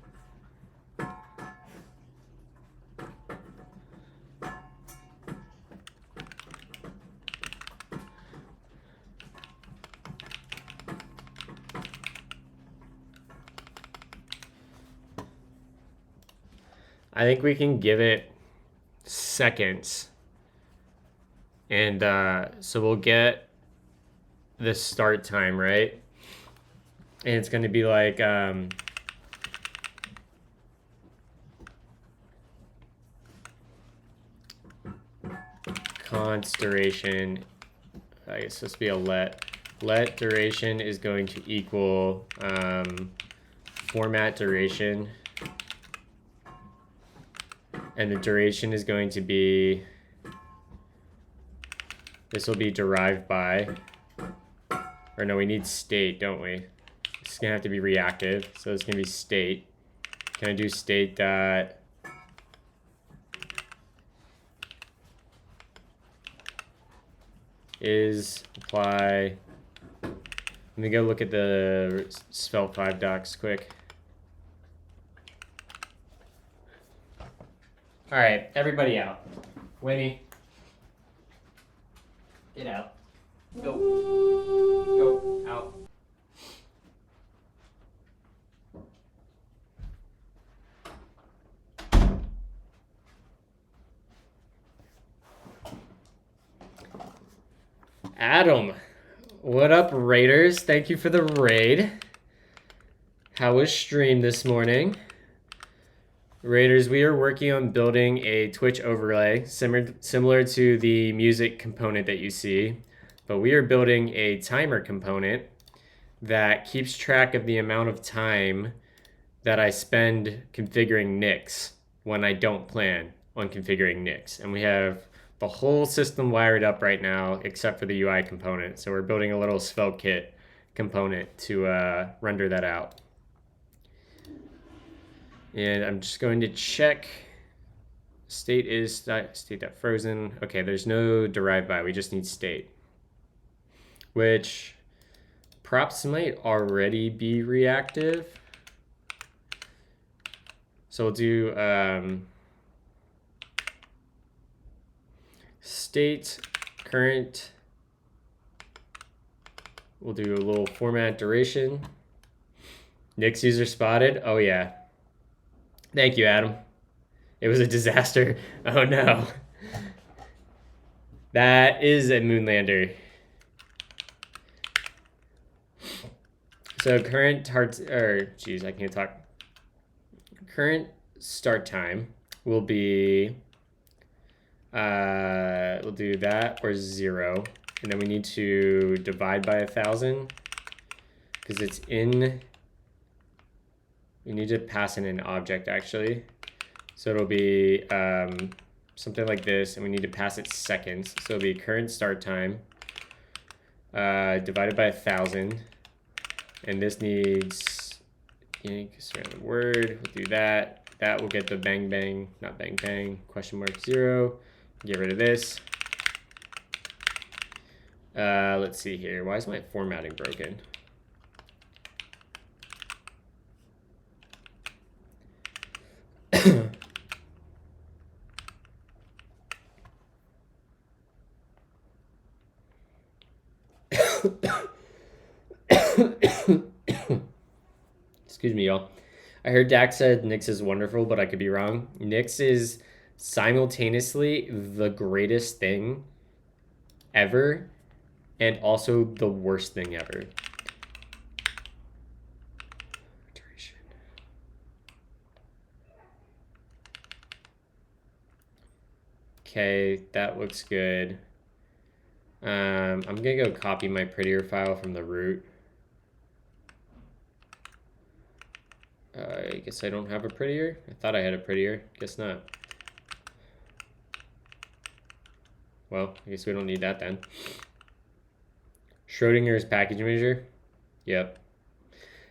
I think we can give it seconds. And so we'll get the start time, right? And it's going to be like const duration. I guess it's supposed to be a let. Let duration is going to equal format duration. And the duration is going to be, this will be derived by, or no, we need state, don't we? It's gonna have to be reactive, so it's gonna be state. Can I do state dot is apply? Let me go look at the Svelte 5 docs quick. All right, everybody out. Winnie, get out. Go. Go out. Adam, what up, Raiders? Thank you for the raid. How was stream this morning? Raiders, we are working on building a Twitch overlay similar to the music component that you see, but we are building a timer component that keeps track of the amount of time that I spend configuring NICs when I don't plan on configuring NICs. And we have the whole system wired up right now except for the UI component. So we're building a little Svelte kit component to render that out. And I'm just going to check. State is state.frozen. Okay, there's no derived by. We just need state. Which props might already be reactive. So we'll do state current. We'll do a little format duration. Nick's user spotted. Oh yeah. Thank you, Adam. It was a disaster. Oh no. That is a Moonlander. So current I can't talk. Current start time will be, we'll do that or 0. And then we need to divide by 1,000 because it's in, we need to pass in an object actually. So it'll be something like this, and we need to pass it seconds. So it'll be current start time divided by 1,000. And this needs surrounding word. We'll do that. That will get the bang bang, not bang bang, question mark 0. Get rid of this. Let's see here. Why is my formatting broken? Excuse me, y'all. I heard Dax said Nyx is wonderful, but I could be wrong. Nyx is simultaneously the greatest thing ever and also the worst thing ever. Okay, that looks good. I'm gonna go copy my prettier file from the root. I guess I don't have a prettier. I thought I had a prettier. Guess not. Well, I guess we don't need that then. Schrodinger's package manager. Yep.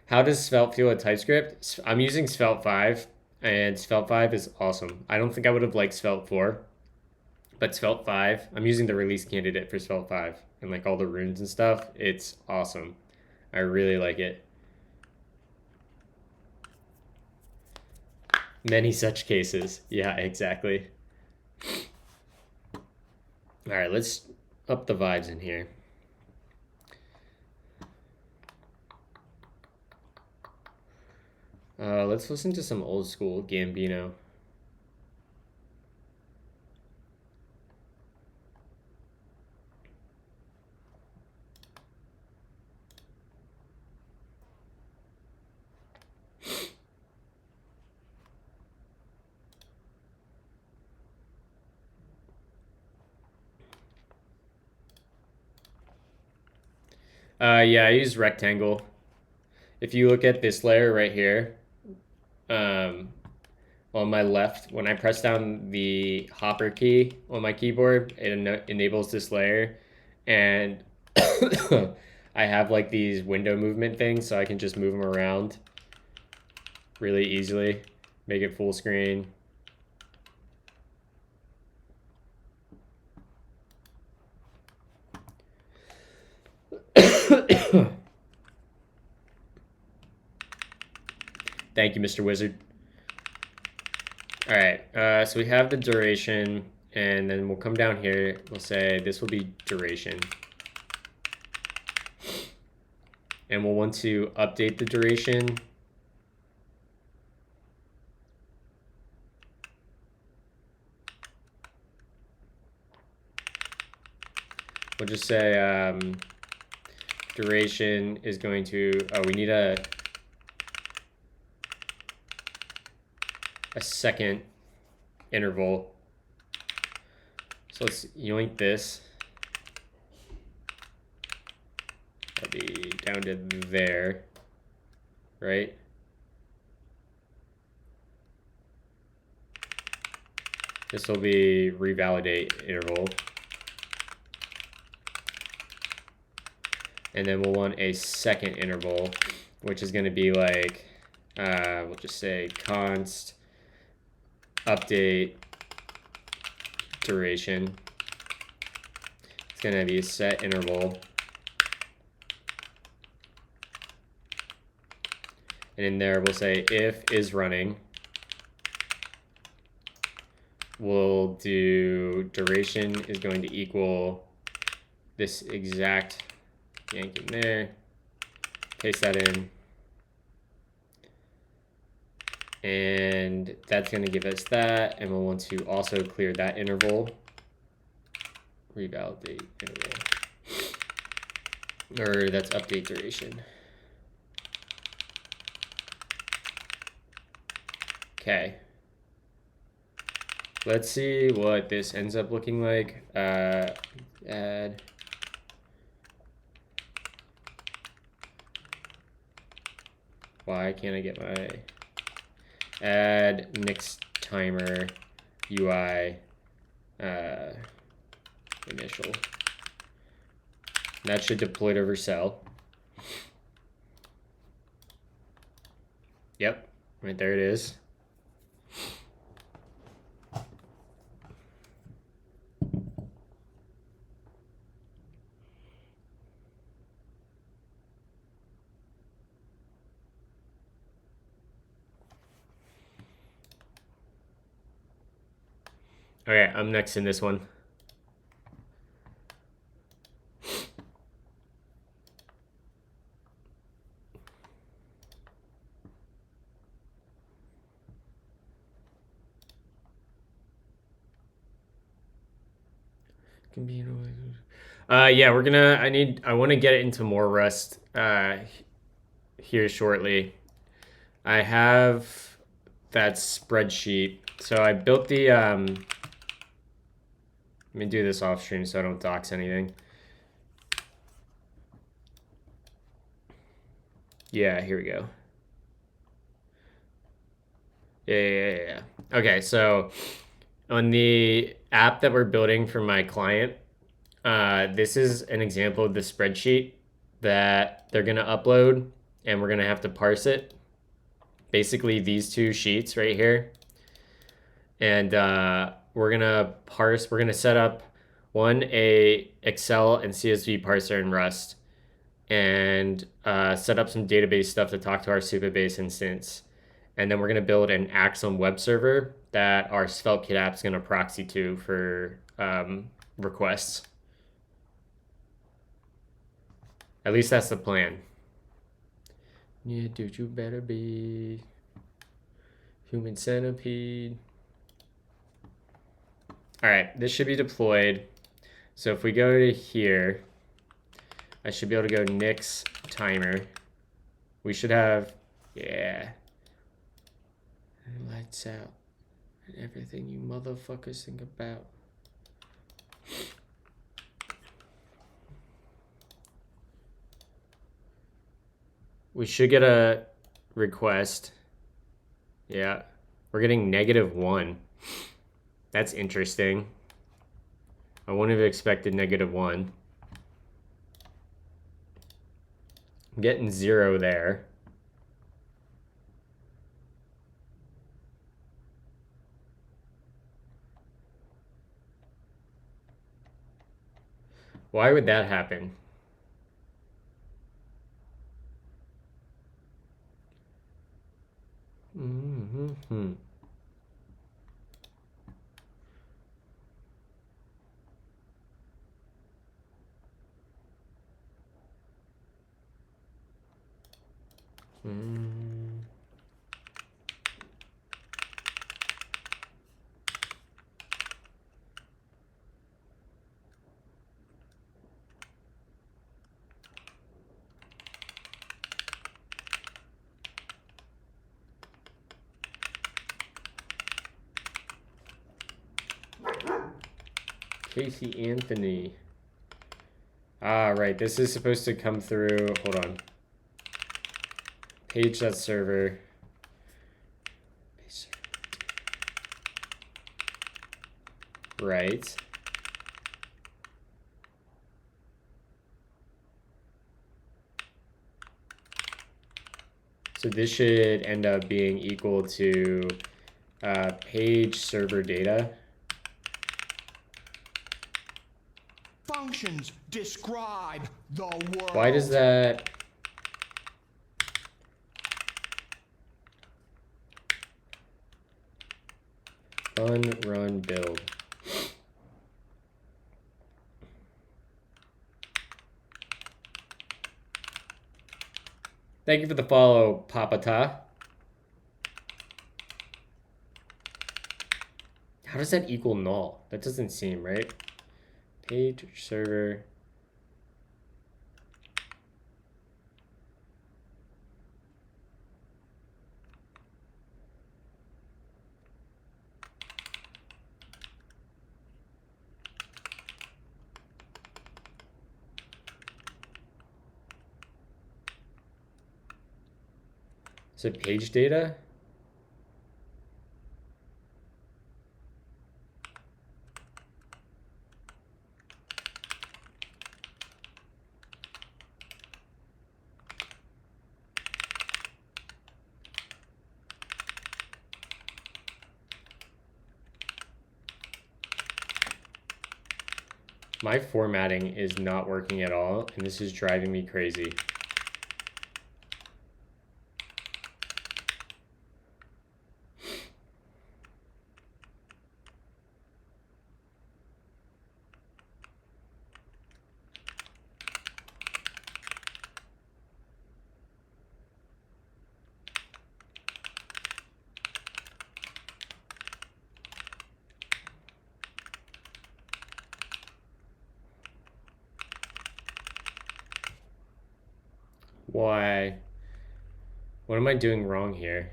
How does Svelte feel with TypeScript? I'm using Svelte 5, and Svelte 5 is awesome. I don't think I would have liked Svelte 4, but Svelte 5, I'm using the release candidate for Svelte 5, and like all the runes and stuff. It's awesome. I really like it. Many such cases. Yeah, exactly. All right, let's up the vibes in here. Let's listen to some old school Gambino. Yeah, I use rectangle. If you look at this layer right here, on my left, when I press down the hopper key on my keyboard, it enables this layer, and I have like these window movement things, so I can just move them around really easily, make it full screen. Thank you, Mr. Wizard. All right, so we have the duration, and then we'll come down here. We'll say this will be duration. And we'll want to update the duration. We'll just say duration is going to, we need a second interval. So let's yoink this. That'll be down to there, right? This will be revalidate interval. And then we'll want a second interval, which is going to be like, we'll just say const update duration. It's going to be a set interval. And in there, we'll say if is running. We'll do duration is going to equal this exact yank in there. Paste that in. And that's going to give us that. And we'll want to also clear that interval. Revalidate interval. Or that's update duration. Okay. Let's see what this ends up looking like. Add. Why can't I get my add next timer UI initial? That should deploy it over cell. Yep, right there it is. Okay, I'm next in this one. Yeah, I want to get it into more Rust here shortly. I have that spreadsheet. So I built the, let me do this off stream so I don't dox anything. Yeah, here we go. Yeah. Okay, so on the app that we're building for my client, this is an example of the spreadsheet that they're going to upload, and we're going to have to parse it. Basically, these two sheets right here. And we're going to set up a Excel and CSV parser in Rust, and set up some database stuff to talk to our Supabase instance. And then we're going to build an Axum web server that our SvelteKit app is going to proxy to for requests. At least that's the plan. Yeah, dude, you better be human centipede. All right, this should be deployed. So if we go to here, I should be able to go nix timer. We should have, yeah. Lights out. And everything you motherfuckers think about. We should get a request. Yeah, we're getting -1. That's interesting. I wouldn't have expected -1. I'm getting 0 there. Why would that happen? Mm-hmm. Casey Anthony. Ah, right. This is supposed to come through. Hold on. Page that server. right. So this should end up being equal to page server data. Functions describe the world. Why does that? Run, build. Thank you for the follow, Papata. How does that equal null? That doesn't seem right. Page server. Is it page data? My formatting is not working at all, and this is driving me crazy. Why? What am I doing wrong here?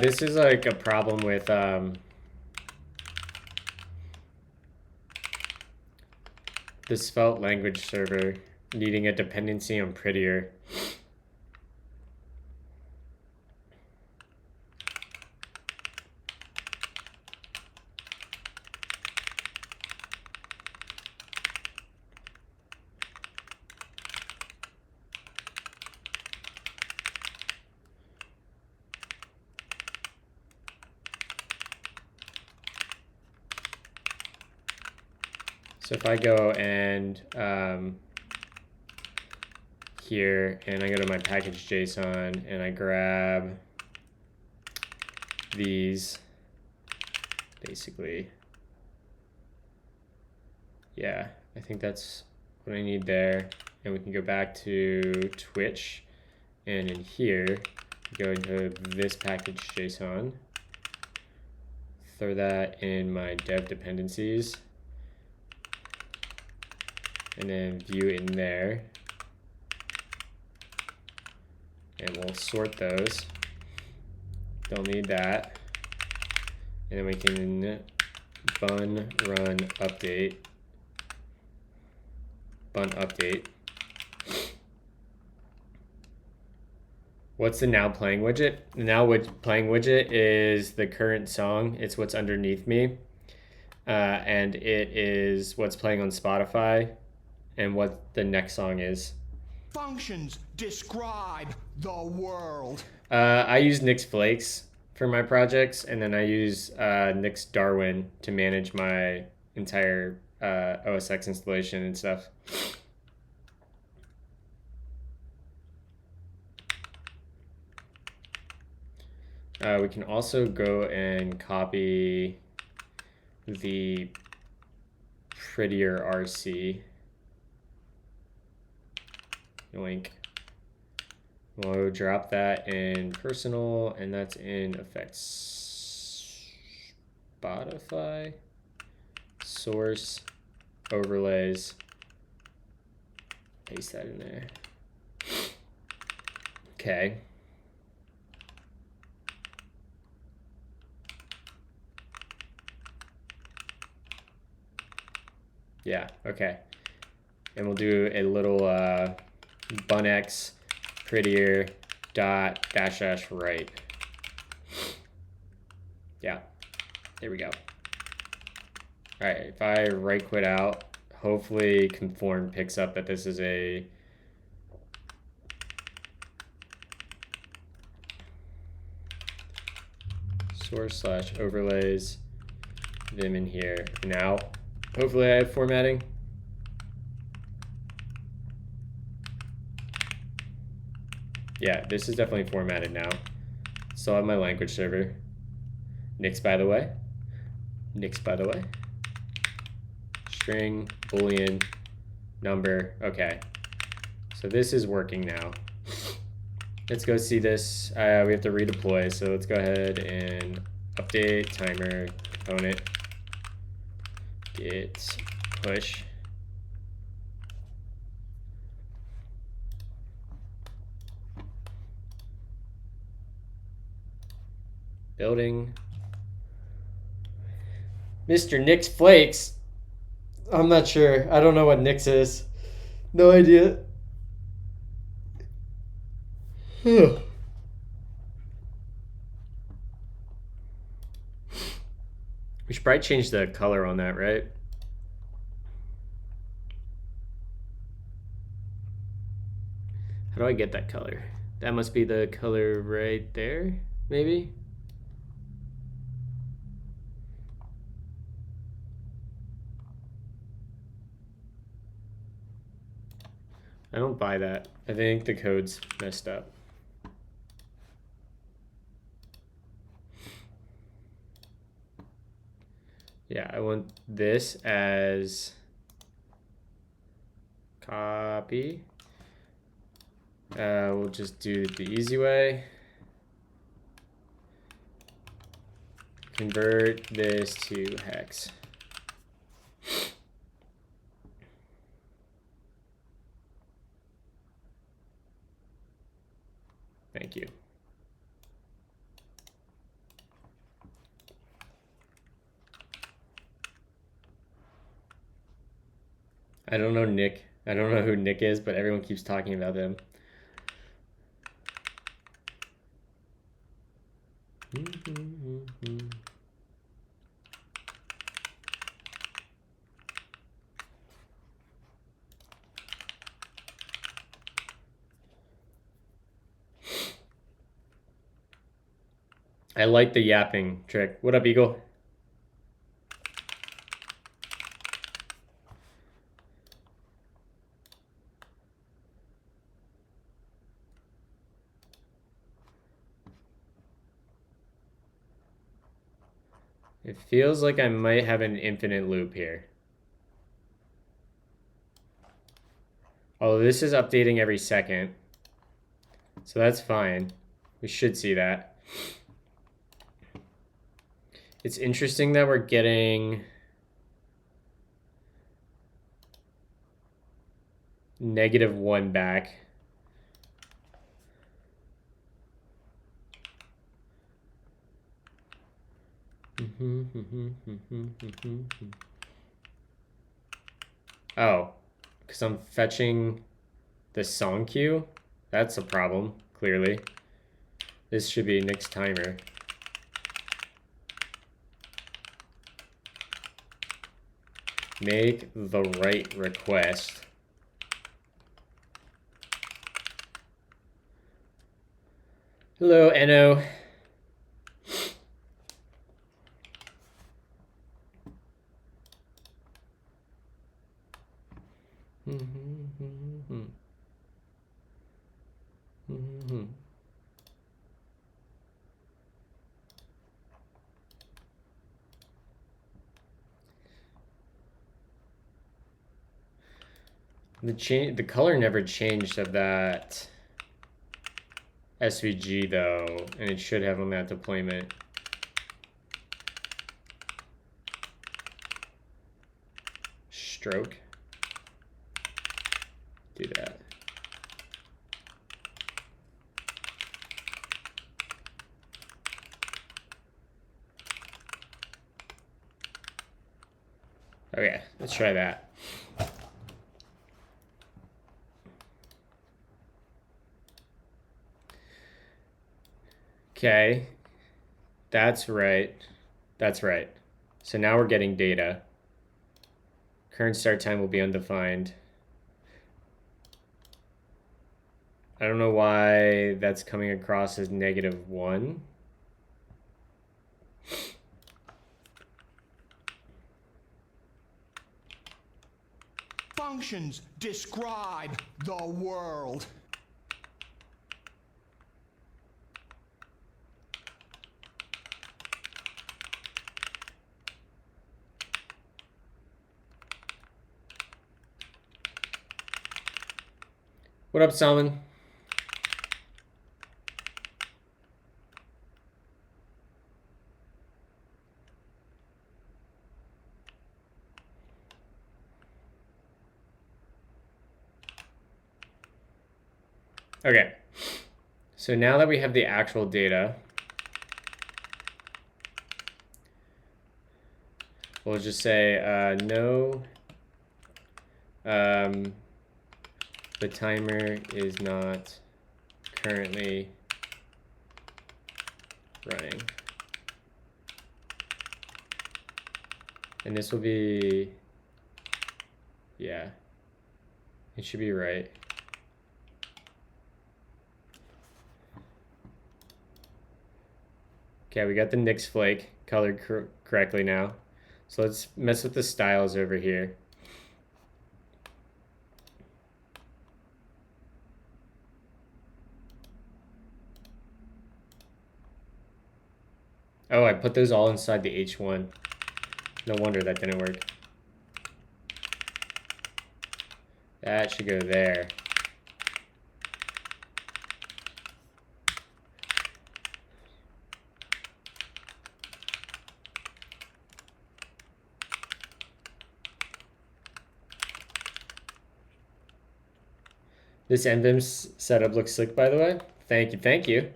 This is like a problem with the Svelte language server needing a dependency on prettier. So if I go and here and I go to my package JSON and I grab these, basically, yeah, I think that's what I need there. And we can go back to Twitch, and in here, go into this package JSON, throw that in my dev dependencies, and then view in there, and we'll sort those. Don't need that. And then we can bun run update, bun update. What's the now playing widget? The now playing widget is the current song. It's what's underneath me. And it is what's playing on Spotify and what the next song is. Functions describe the world. I use Nix Flakes for my projects, and then I use Nix Darwin to manage my entire OS X installation and stuff. We can also go and copy the prettier RC. Link. We'll drop that in personal, and that's in effects. Spotify. Source. Overlays. Paste that in there. Okay. Yeah, okay. And we'll do a little bunx prettier dot dash dash right. Yeah, there we go. All right, if I right quit out, hopefully conform picks up that this is a source / overlays vim in here. Now, hopefully I have formatting. Yeah, this is definitely formatted now. Still have my language server. Nix, by the way. Nix, by the way. String, boolean, number. Okay. So this is working now. Let's go see this. We have to redeploy, so let's go ahead and update timer component. Git push. Building. Mr. Nix Flakes. I'm not sure. I don't know what Nix is. No idea. We should probably change the color on that, right? How do I get that color? That must be the color right there, maybe? I don't buy that. I think the code's messed up. Yeah, I want this as copy. We'll just do it the easy way. Convert this to hex. Thank you. I don't know Nick. I don't know who Nick is, but everyone keeps talking about them. I like the yapping trick. What up, Eagle? It feels like I might have an infinite loop here. Oh, this is updating every second. So that's fine. We should see that. It's interesting that we're getting -1 back. Oh, because I'm fetching the song queue? That's a problem, clearly. This should be next timer. Make the right request. Hello, Eno. The color never changed of that SVG though, and it should have on that deployment. Stroke. Do that. Okay, let's try that. Okay, that's right. That's right. So now we're getting data. Current start time will be undefined. I don't know why that's coming across as -1. Functions describe the world. What up, Salmon? Okay, so now that we have the actual data, we'll just say no, the timer is not currently running. And this will be, yeah, it should be right. Okay, we got the Nix flake colored correctly now. So let's mess with the styles over here. Oh, I put those all inside the H1. No wonder that didn't work. That should go there. This NVIM setup looks slick, by the way. Thank you, thank you.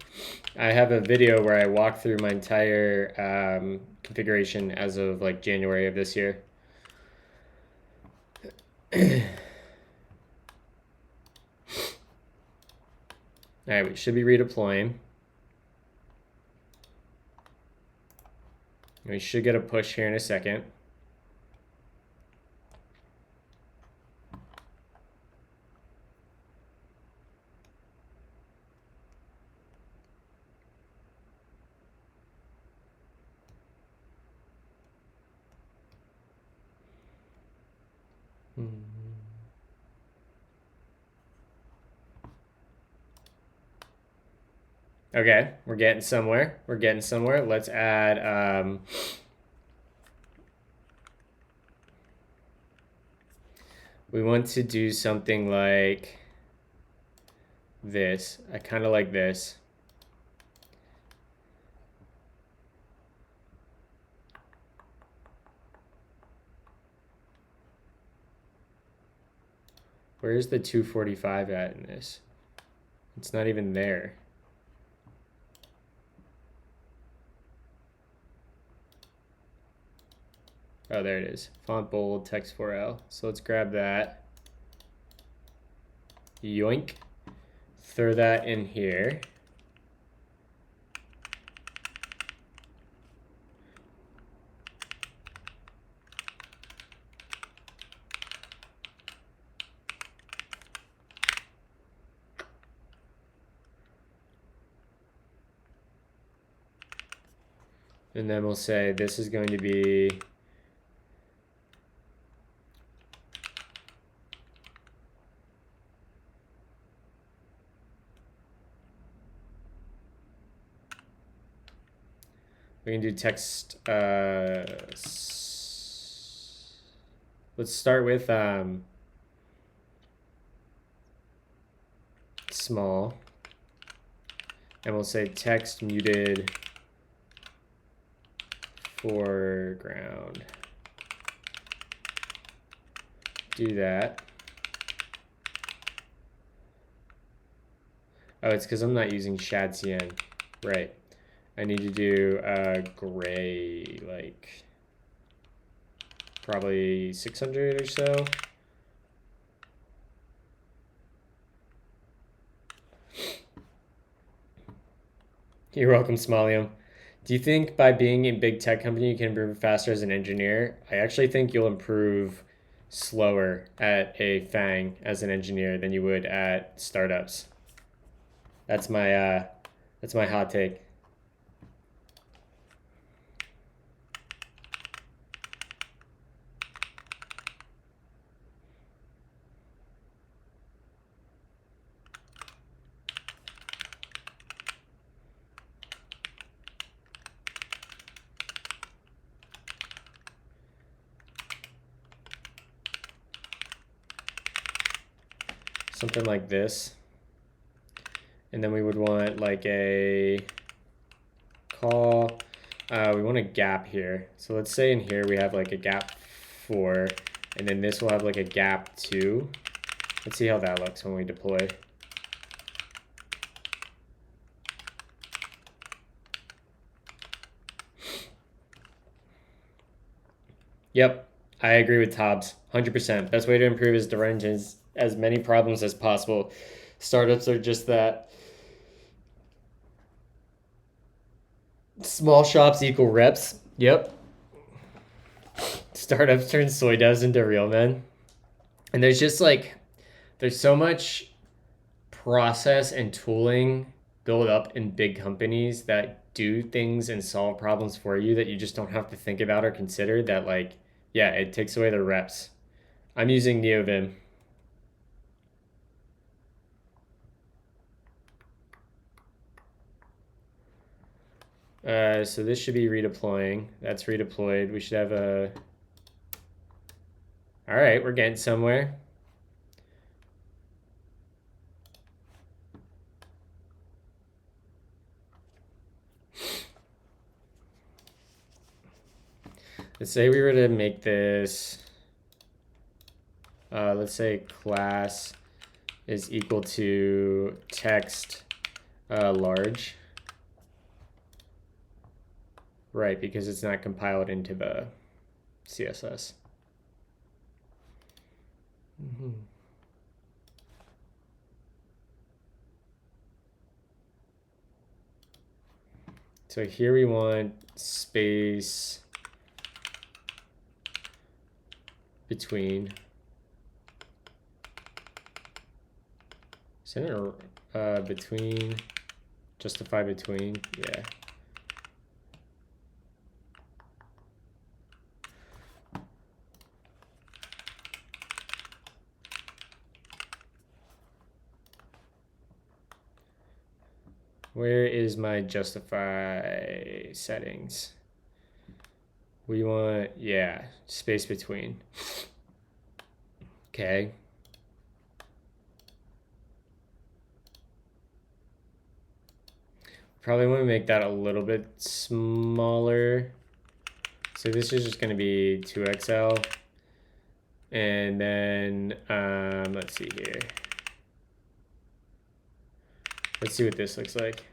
I have a video where I walk through my entire configuration as of like January of this year. All right, we should be redeploying. We should get a push here in a second. Okay, we're getting somewhere. We're getting somewhere. Let's add we want to do something like this. I kind of like this. Where's the 245 at in this? It's not even there. Oh, there it is. Font bold, text 4L. So let's grab that. Yoink. Throw that in here. And then we'll say this is going to be we can do text. Let's start with small. And we'll say text muted foreground. Do that. Oh, it's because I'm not using shadcn. Right. I need to do gray, like probably 600 or so. You're welcome, Smalium. Do you think by being a big tech company you can improve faster as an engineer? I actually think you'll improve slower at a FANG as an engineer than you would at startups. That's my hot take. Something like this. And then we would want like a call. We want a gap here. So let's say in here we have like a gap 4, and then this will have like a gap 2. Let's see how that looks when we deploy. Yep, I agree with Tobbs. 100%. Best way to improve is to run into as many problems as possible. Startups are just that. Small shops equal reps. Yep. Startups turn soy devs into real men. And there's just like, there's so much process and tooling built up in big companies that do things and solve problems for you that you just don't have to think about or consider, that like, yeah, it takes away the reps. I'm using NeoVim. So this should be redeploying. That's redeployed. We should have a... All right, we're getting somewhere. Let's say we were to make this, let's say class is equal to text large. Right, because it's not compiled into the CSS. So here we want space between. Isn't it between? Justify between? Yeah. Where is my justify settings? We want, yeah, space between. Okay. Probably want to make that a little bit smaller. So this is just going to be 2XL. And then, let's see here. Let's see what this looks like.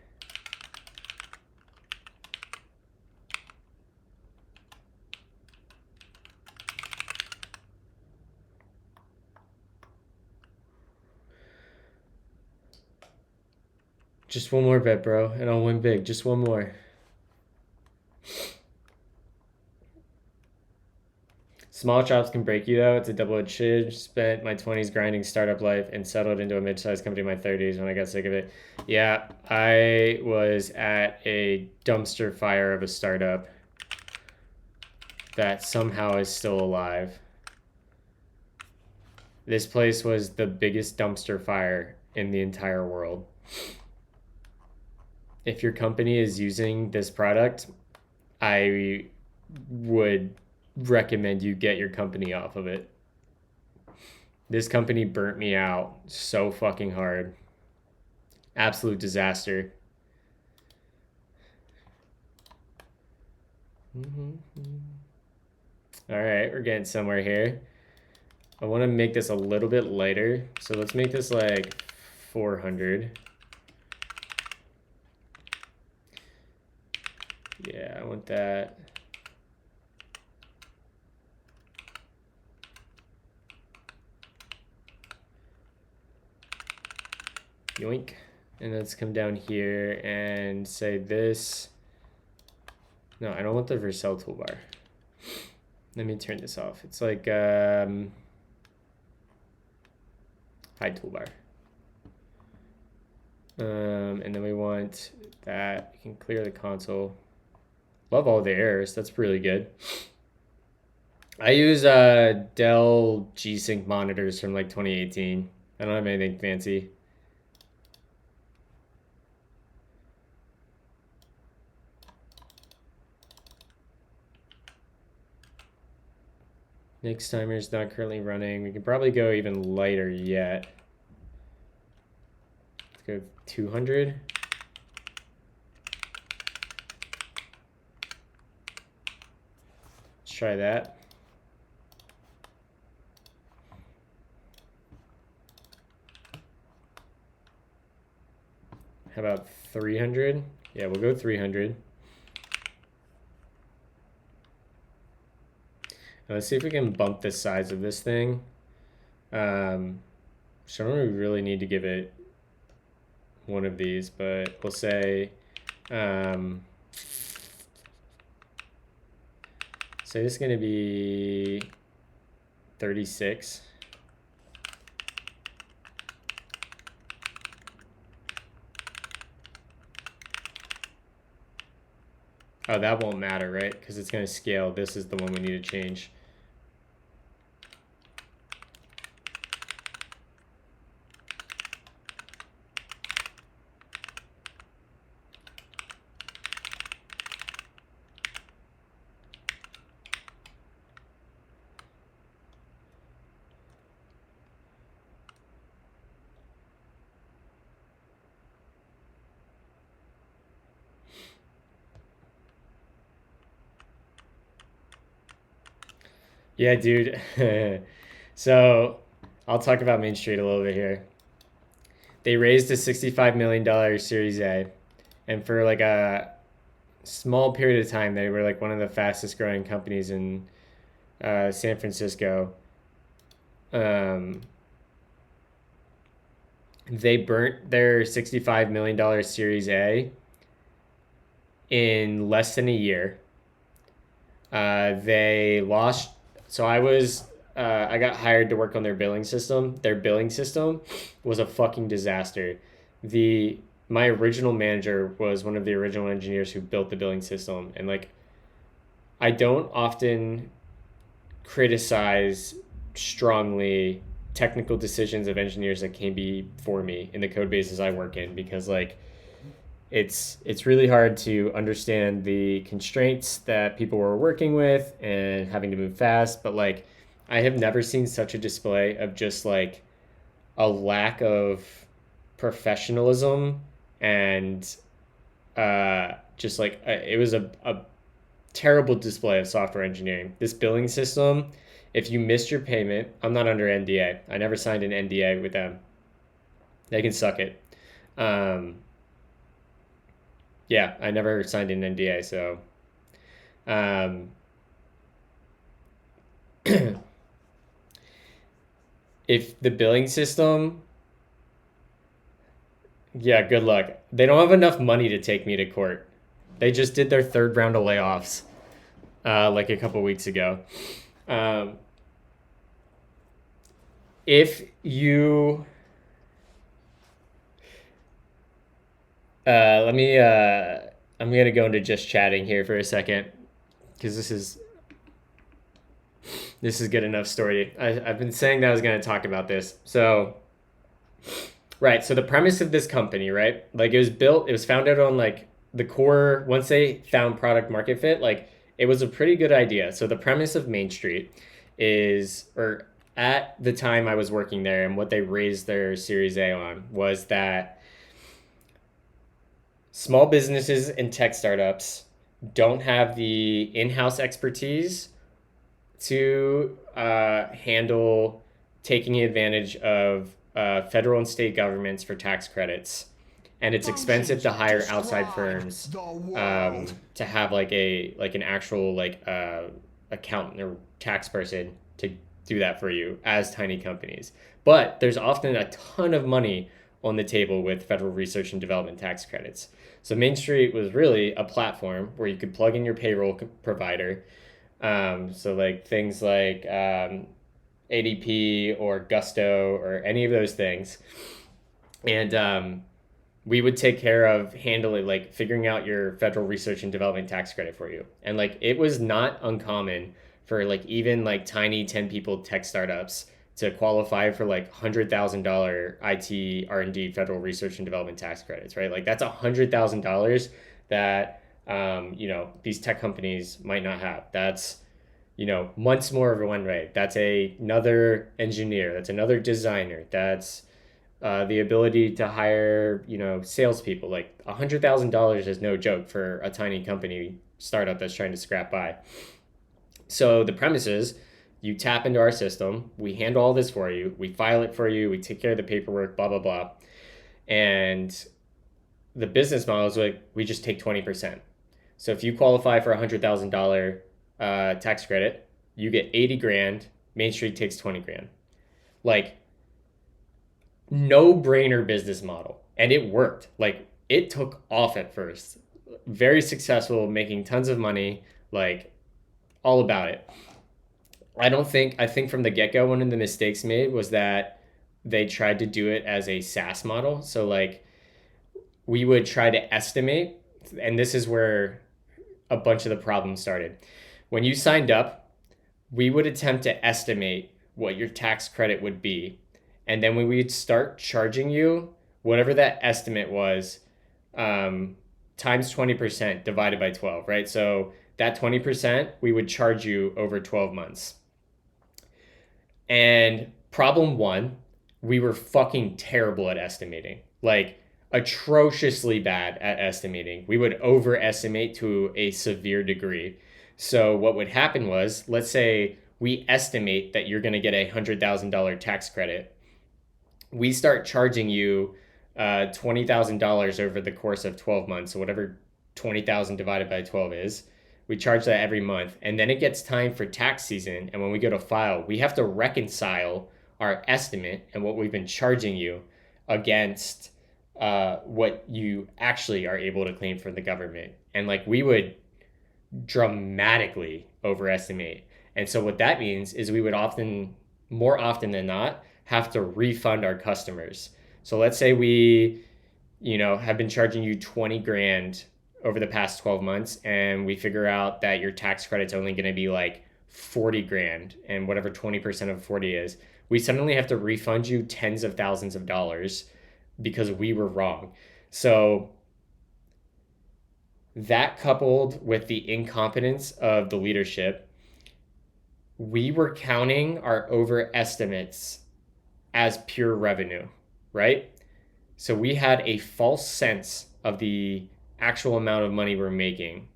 Just one more bet, bro, and I'll win big. Just one more. Small chops can break you, though. It's a double-edged sword. Spent my 20s grinding startup life and settled into a mid-sized company in my 30s when I got sick of it. Yeah, I was at a dumpster fire of a startup that somehow is still alive. This place was the biggest dumpster fire in the entire world. If your company is using this product, I would recommend you get your company off of it. This company burnt me out so fucking hard. Absolute disaster. All right, we're getting somewhere here. I want to make this a little bit lighter. So let's make this like 400. Yeah, I want that. Yoink. And let's come down here and say this. No, I don't want the Vercel toolbar. Let me turn this off. It's like hide toolbar. And then we want that. We can clear the console. Love all the errors. That's really good. I use Dell G-Sync monitors from like 2018. I don't have anything fancy. Next timer is not currently running. We can probably go even lighter yet. Let's go 200. Let's try that. How about 300? Yeah, we'll go 300. Let's see if we can bump the size of this thing. So I don't really need to give it one of these, but we'll say, say this is going to be 36. Oh, that won't matter, right? Because it's going to scale. This is the one we need to change. Yeah, dude. So I'll talk about Main Street a little bit here. They raised a $65 million Series A, and for like a small period of time, they were like one of the fastest growing companies in San Francisco. They burnt their $65 million Series A in less than a year. They lost. So I got hired to work on their billing system. Their billing system was a fucking disaster. My original manager was one of the original engineers who built the billing system, and like, I don't often criticize strongly technical decisions of engineers that came before me in the code bases I work in, because like, it's really hard to understand the constraints that people were working with and having to move fast. But like, I have never seen such a display of just like a lack of professionalism and just like it was a terrible display of software engineering. This billing system, if you missed your payment, I'm not under NDA. I never signed an NDA with them. They can suck it. Yeah, I never signed an NDA, so if the billing system, yeah, good luck. They don't have enough money to take me to court. They just did their third round of layoffs like a couple weeks ago. If you let me I'm gonna go into just chatting here for a second, because this is good enough story. I've been saying that I was gonna talk about this. So right, so the premise of this company, right? Like, it was founded on like the core. Once they found product market fit, like, it was a pretty good idea. So the premise of Main Street is, or at the time I was working there, and what they raised their Series A on was that small businesses and tech startups don't have the in-house expertise to handle taking advantage of federal and state governments for tax credits, and it's expensive to hire outside firms to have like an actual accountant or tax person to do that for you as tiny companies. But there's often a ton of money on the table with federal research and development tax credits. So Main Street was really a platform where you could plug in your payroll provider. So like things like ADP or Gusto or any of those things. And we would take care of handling, like figuring out your federal research and development tax credit for you. And like it was not uncommon for like even like tiny 10 people tech startups to qualify for like $100,000 IT R&D federal research and development tax credits, right? Like that's $100,000 that these tech companies might not have. That's months more of a runway. That's another engineer. That's another designer. That's the ability to hire, salespeople. Like $100,000 is no joke for a tiny company startup that's trying to scrap by. So the premise is you tap into our system, we handle all this for you, we file it for you, we take care of the paperwork, blah, blah, blah. And the business model is like, we just take 20%. So if you qualify for $100,000 tax credit, you get 80 grand, Main Street takes 20 grand. Like, no brainer business model. And it worked. Like, it took off at first. Very successful, making tons of money, like, all about it. I think from the get-go, one of the mistakes made was that they tried to do it as a SaaS model. So like we would try to estimate, and this is where a bunch of the problems started. When you signed up, we would attempt to estimate what your tax credit would be. And then when we'd start charging you, whatever that estimate was, times 20% divided by 12, right? So that 20%, we would charge you over 12 months. And problem one, we were fucking terrible at estimating. Like, atrociously bad at estimating. We would overestimate to a severe degree. So what would happen was, let's say we estimate that you're going to get a $100,000 tax credit. We start charging you $20,000 over the course of 12 months, so whatever 20,000 divided by 12 is. We charge that every month. And then it gets time for tax season. And when we go to file, we have to reconcile our estimate and what we've been charging you against what you actually are able to claim from the government. And like we would dramatically overestimate. And so what that means is we would more often than not, have to refund our customers. So let's say we, have been charging you 20 grand over the past 12 months, and we figure out that your tax credit's only going to be like 40 grand, and whatever 20% of 40 is, we suddenly have to refund you tens of thousands of dollars because we were wrong. So that coupled with the incompetence of the leadership, we were counting our overestimates as pure revenue, right? So we had a false sense of the actual amount of money we're making.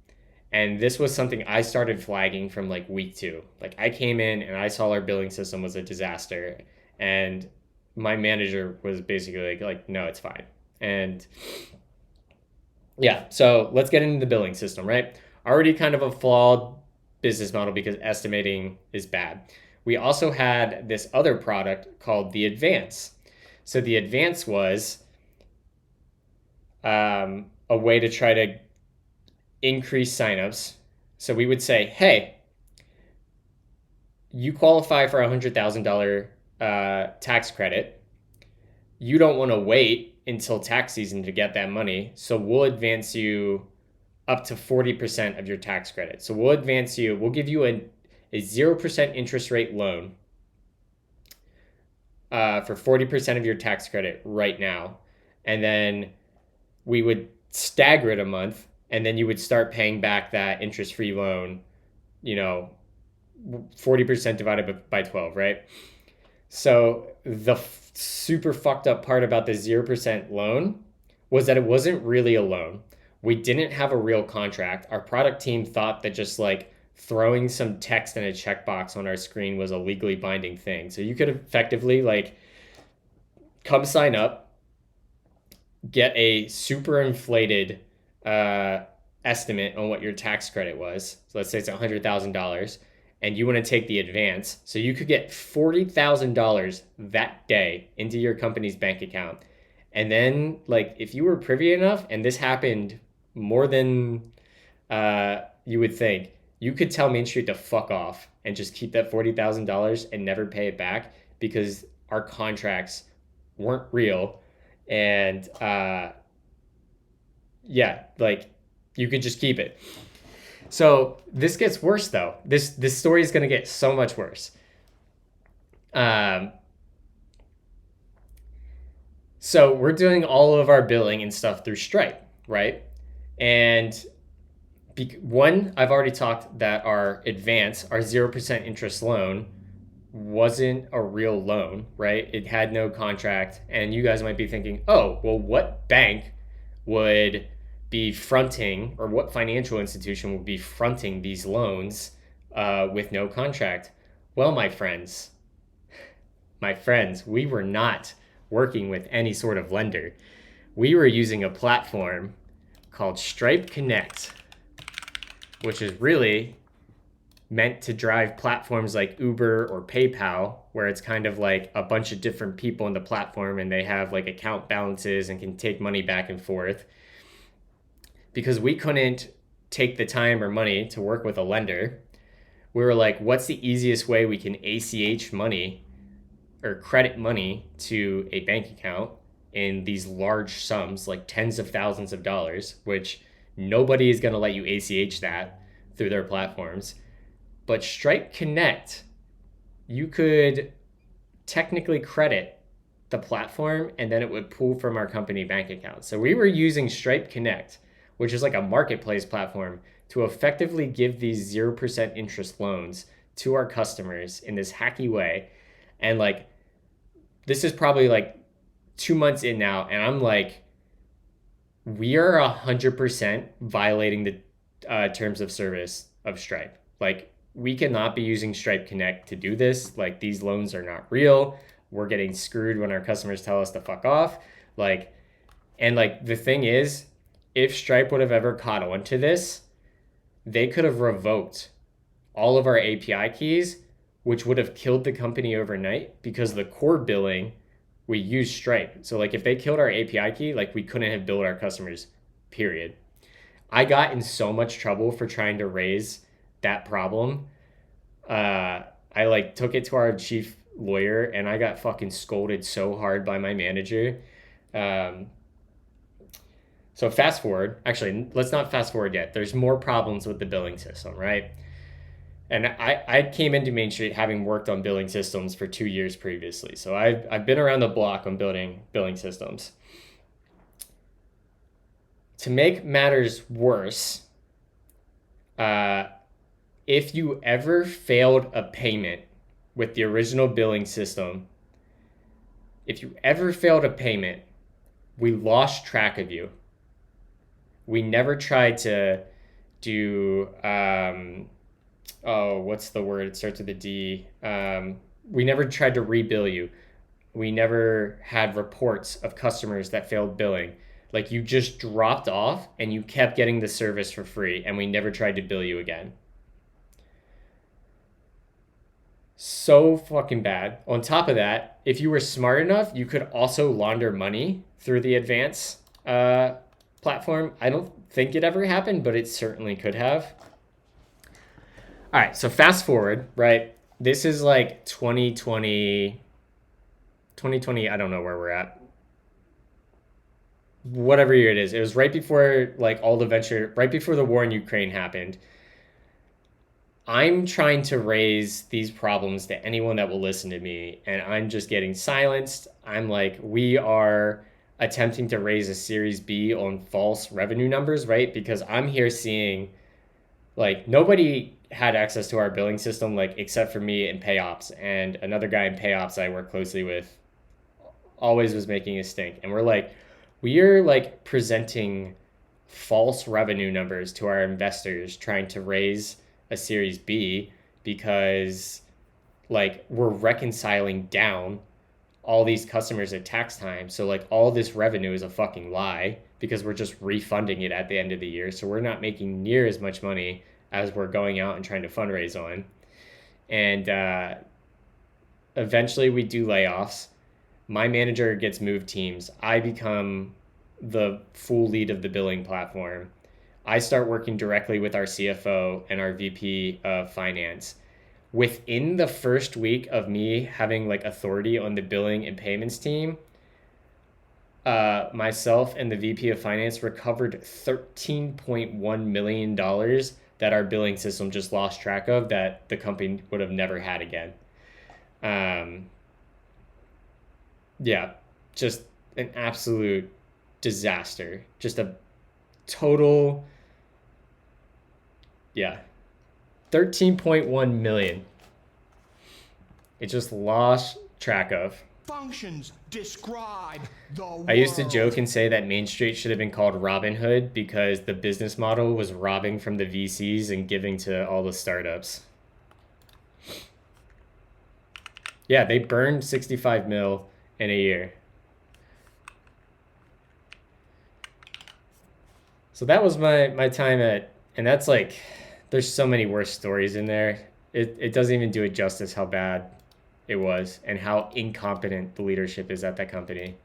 And this was something I started flagging from like week 2. Like I came in and I saw our billing system was a disaster. And my manager was basically like, no, it's fine. And yeah, so let's get into the billing system, right? Already kind of a flawed business model because estimating is bad. We also had this other product called the Advance. So the Advance was a way to try to increase signups. So we would say, hey, you qualify for a $100,000 tax credit. You don't want to wait until tax season to get that money. So we'll advance you up to 40% of your tax credit. So we'll give you a 0% interest rate loan for 40% of your tax credit right now. And then we would stagger it a month, and then you would start paying back that interest-free loan, 40% divided by 12, right? So the super fucked up part about the 0% loan was that it wasn't really a loan. We didn't have a real contract. Our product team thought that just like throwing some text in a checkbox on our screen was a legally binding thing. So you could effectively like come sign up, get a super inflated estimate on what your tax credit was. So let's say it's $100,000 and you want to take the advance. So you could get $40,000 that day into your company's bank account. And then like if you were privy enough and this happened more than you would think, you could tell Main Street to fuck off and just keep that $40,000 and never pay it back because our contracts weren't real. And yeah, like you could just keep it. So this gets worse though. This story is going to get so much worse. So we're doing all of our billing and stuff through Stripe, right? And one, I've already talked that our advance, our 0% interest loan, wasn't a real loan, right? It had no contract. And you guys might be thinking, oh, well, what bank would be fronting, or what financial institution would be fronting these loans with no contract? Well, my friends, we were not working with any sort of lender. We were using a platform called Stripe Connect, which is really meant to drive platforms like Uber or PayPal, where it's kind of like a bunch of different people in the platform and they have like account balances and can take money back and forth. Because we couldn't take the time or money to work with a lender, we were like, what's the easiest way we can ACH money or credit money to a bank account in these large sums, like tens of thousands of dollars, which nobody is going to let you ACH that through their platforms. But Stripe Connect, you could technically credit the platform and then it would pull from our company bank account. So we were using Stripe Connect, which is like a marketplace platform, to effectively give these 0% interest loans to our customers in this hacky way. And like, this is probably like 2 months in now, and I'm like, we are 100% violating the terms of service of Stripe. Like, we cannot be using Stripe Connect to do this. Like, these loans are not real. We're getting screwed when our customers tell us to fuck off. Like, and like the thing is, if Stripe would have ever caught on to this, they could have revoked all of our API keys, which would have killed the company overnight, because the core billing, we use Stripe. So like if they killed our API key, like we couldn't have billed our customers, period. I got in so much trouble for trying to raise that problem. I like took it to our chief lawyer and I got fucking scolded so hard by my manager. So fast forward, actually, let's not fast forward yet. There's more problems with the billing system, right? And I came into Main Street having worked on billing systems for 2 years previously. So I've been around the block on building billing systems. To make matters worse, if you ever failed a payment with the original billing system, if you ever failed a payment, we lost track of you. We never tried to do, what's the word? It starts with a D. We never tried to rebill you. We never had reports of customers that failed billing. Like, you just dropped off and you kept getting the service for free, and we never tried to bill you again. So fucking bad. On top of that, if you were smart enough, you could also launder money through the advance platform. I don't think it ever happened, but it certainly could have. All right, so fast forward, right? This is like 2020, I don't know where we're at. Whatever year it is. It was right before like all the right before the war in Ukraine happened. I'm trying to raise these problems to anyone that will listen to me, and I'm just getting silenced. I'm like, we are attempting to raise a Series B on false revenue numbers, right? Because I'm here seeing, like, nobody had access to our billing system, like, except for me and PayOps, and another guy in PayOps I work closely with always was making a stink. And we're like, we are like presenting false revenue numbers to our investors trying to raise a Series B because like we're reconciling down all these customers at tax time. So like all this revenue is a fucking lie because we're just refunding it at the end of the year. So we're not making near as much money as we're going out and trying to fundraise on. And eventually we do layoffs. My manager gets moved teams. I become the full lead of the billing platform. I start working directly with our CFO and our VP of finance. Within the first week of me having like authority on the billing and payments team, myself and the VP of finance recovered $13.1 million that our billing system just lost track of that the company would have never had again. Yeah, just an absolute disaster. Just a total, yeah, 13.1 million. It just lost track of. Functions describe the world. I used to joke and say that Main Street should have been called Robin Hood because the business model was robbing from the VCs and giving to all the startups. Yeah, they burned 65 mil in a year. So that was my time at, and that's like, there's so many worse stories in there. It doesn't even do it justice how bad it was and how incompetent the leadership is at that company.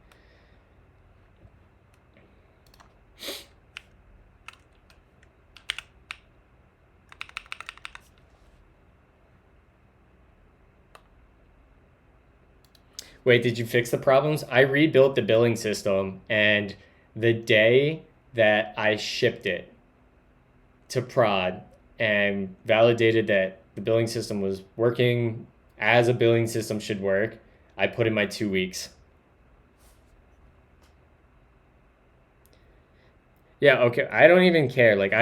Wait, did you fix the problems? I rebuilt the billing system, and the day that I shipped it to prod and validated that the billing system was working as a billing system should work, I put in my 2 weeks. Yeah, okay. I don't even care. Like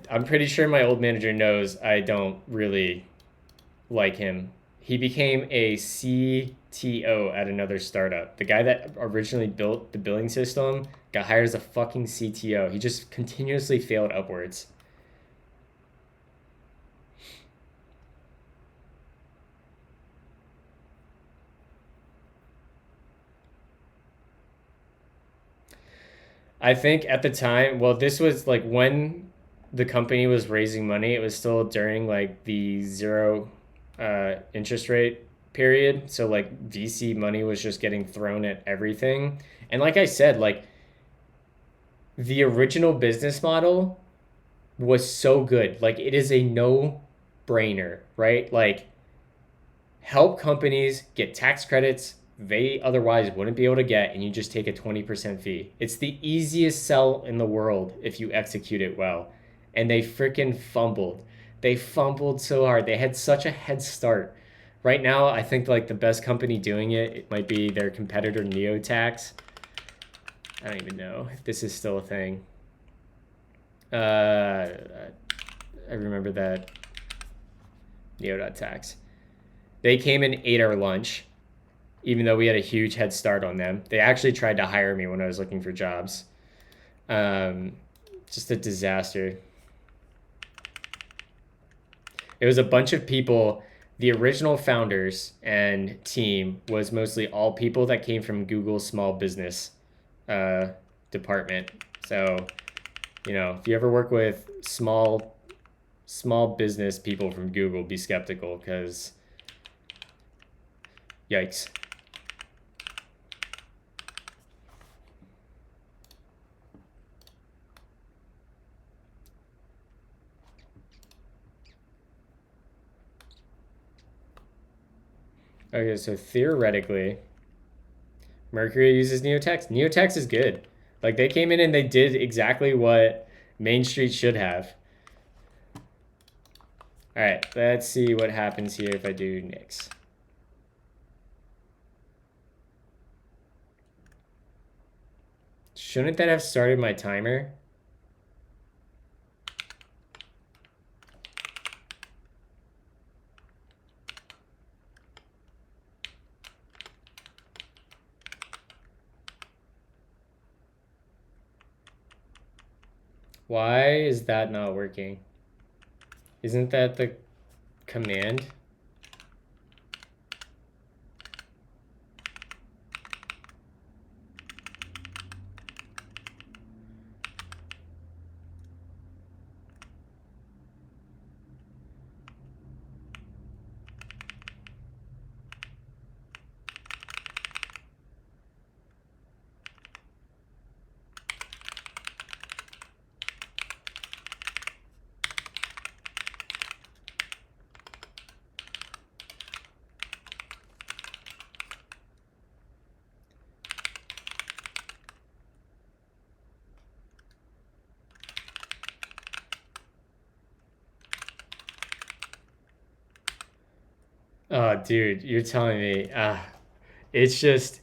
I'm pretty sure my old manager knows I don't really like him. He became a CTO at another startup. The guy that originally built the billing system got hired as a fucking CTO. He just continuously failed upwards. I think at the time, well, this was like when the company was raising money, it was still during like the zero interest rate period. So like VC money was just getting thrown at everything. And like I said, like the original business model was so good. Like it is a no brainer, right? Like help companies get tax credits they otherwise wouldn't be able to get, and you just take a 20% fee. It's the easiest sell in the world if you execute it well. And they freaking fumbled. They fumbled so hard. They had such a head start. Right now, I think like the best company doing it might be their competitor NeoTax. I don't even know if this is still a thing. I remember that Neo.tax. They came and ate our lunch, even though we had a huge head start on them. They actually tried to hire me when I was looking for jobs. Just a disaster. It was a bunch of people. The original founders and team was mostly all people that came from Google's small business department. So, you know, if you ever work with small business people from Google, be skeptical because yikes. Okay, so theoretically, Mercury uses NeoText. NeoText is good. Like they came in and they did exactly what Main Street should have. All right, let's see what happens here if I do Nix. Shouldn't that have started my timer? Why is that not working? Isn't that the command? Oh, dude, you're telling me. It's just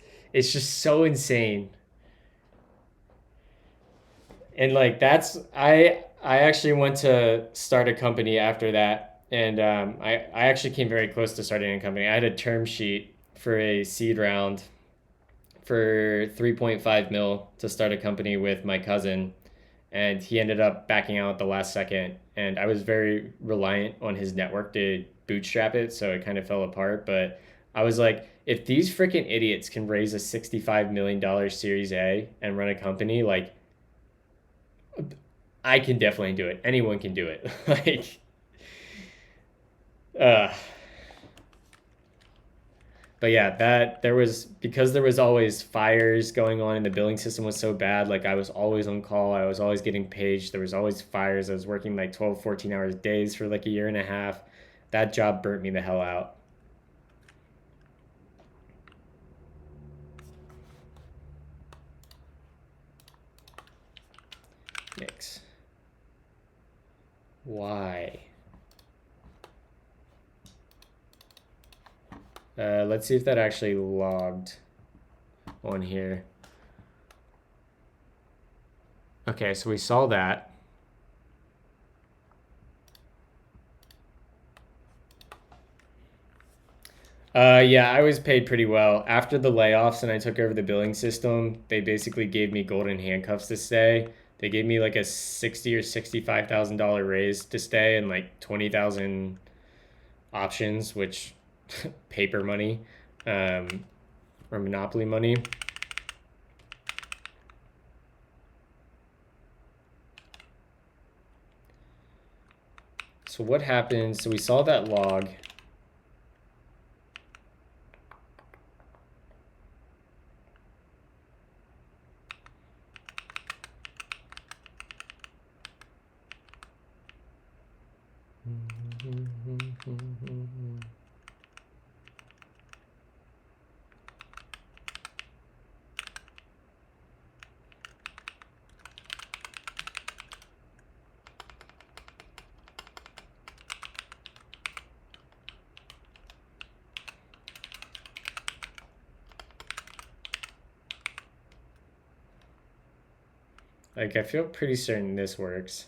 so insane. And like I actually went to start a company after that, and I actually came very close to starting a company. I had a term sheet for a seed round for 3.5 mil to start a company with my cousin, and he ended up backing out at the last second. And I was very reliant on his network to bootstrap it, so it kind of fell apart. But I was like, if these freaking idiots can raise a $65 million Series A and run a company, like I can definitely do it. Anyone can do it. Like, uh, but yeah, that there was because there was always fires going on and the billing system was so bad. Like I was always on call. I was always getting paged. There was always fires. I was working like 12, 14 hours days for like a year and a half. That job burnt me the hell out. Mix. Why? Let's see if that actually logged on here. Okay, so we saw that. Yeah, I was paid pretty well. After the layoffs and I took over the billing system, they basically gave me golden handcuffs to stay. They gave me like a $60,000 or $65,000 raise to stay and like 20,000 options, which paper money, um, or monopoly money. So what happened? So we saw that log. Like, I feel pretty certain this works.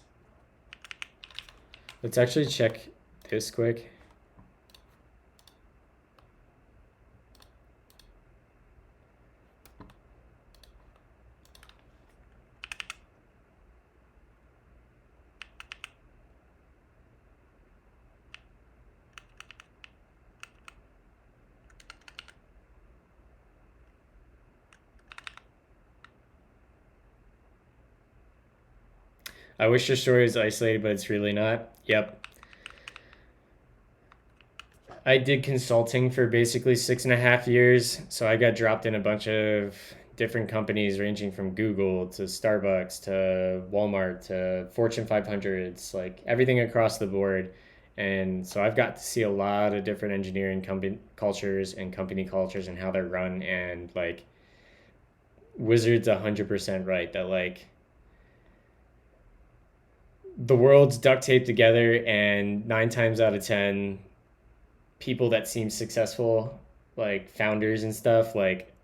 Let's actually check this quick. I wish your story was isolated, but it's really not. Yep. I did consulting for basically 6.5 years. So I got dropped in a bunch of different companies ranging from Google to Starbucks to Walmart to Fortune 500s, like everything across the board. And so I've got to see a lot of different engineering company cultures and company cultures and how they're run. And like Wizard's 100% right that like the world's duct taped together, and 9 times out of 10 people that seem successful, like founders and stuff, like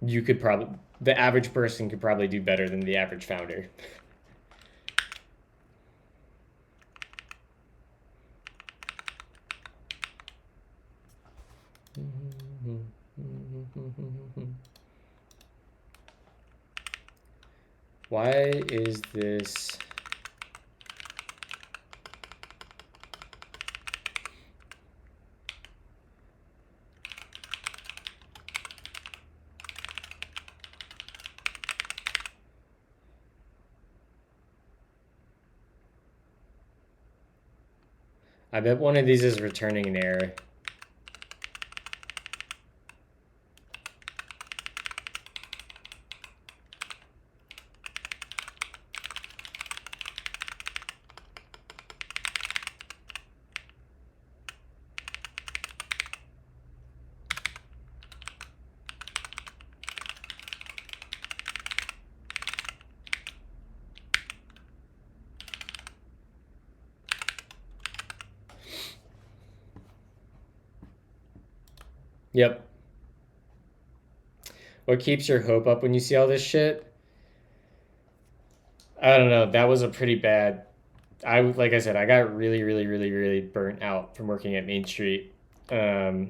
you could probably the average person could probably do better than the average founder. Why is this I bet one of these is returning an error. Yep. What keeps your hope up when you see all this shit? I don't know. That was a pretty bad. Like I said, I got really burnt out from working at Main Street. I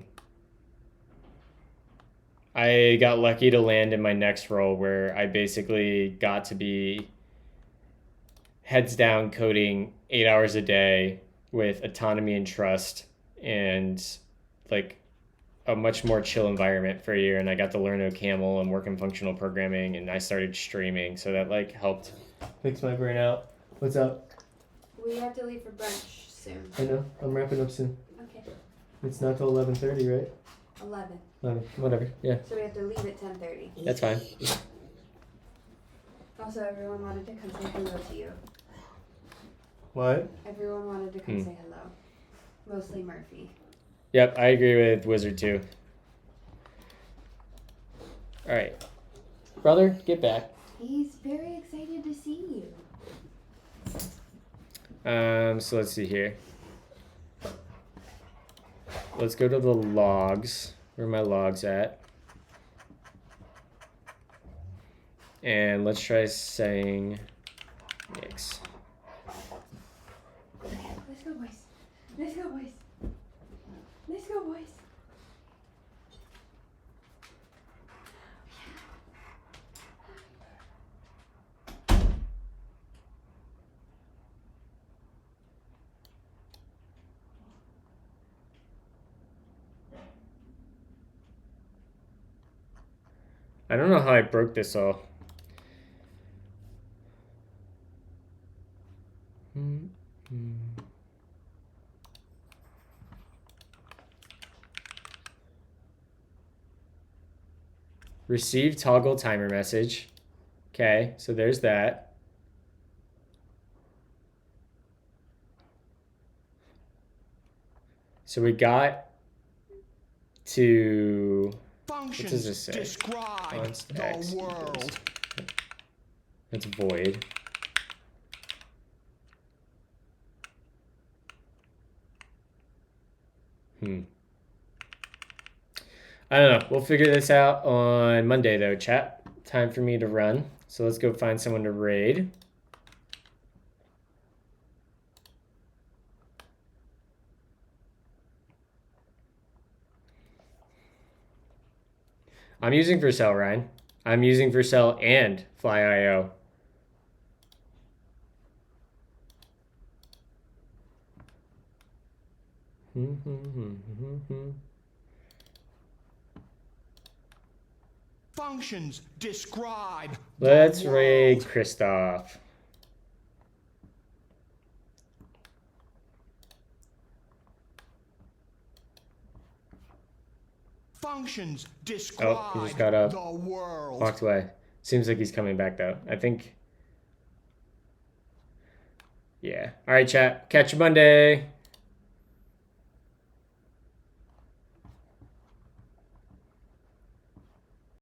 got lucky to land in my next role where I basically got to be heads down coding 8 hours a day with autonomy and trust and like a much more chill environment for a year. And I got to learn OCaml and work in functional programming, and I started streaming, so that like helped fix my burnout. What's up? We have to leave for brunch soon. I know. I'm wrapping up soon. Okay. It's not till 11:30, right? 11. 11. Whatever. Yeah, So we have to leave at 10:30. that's fine. Also, everyone wanted to come say hello to you. What? Everyone wanted to come say hello. Mostly Murphy. Yep, I agree with Wizard too. All right, brother, get back. He's very excited to see you. So let's see here. Let's go to the logs. Where are my logs at? And let's try saying mix. Let's go, boys. Let's go, boys. Let's go, boys. I don't know how I broke this all. Receive toggle timer message. Okay, so there's that. So we got to... Functions what does this say? describe Const the X world. equals- That's void. I don't know. We'll figure this out on Monday, though, chat. Time for me to run. So let's go find someone to raid. I'm using Vercel, Ryan. I'm using Vercel and Fly.io. Functions describe Let's the raid world. Christoph. Functions describe Oh, he just got up. the world. Walked away. Seems like he's coming back, though. I think... yeah. All right, chat. Catch you Monday.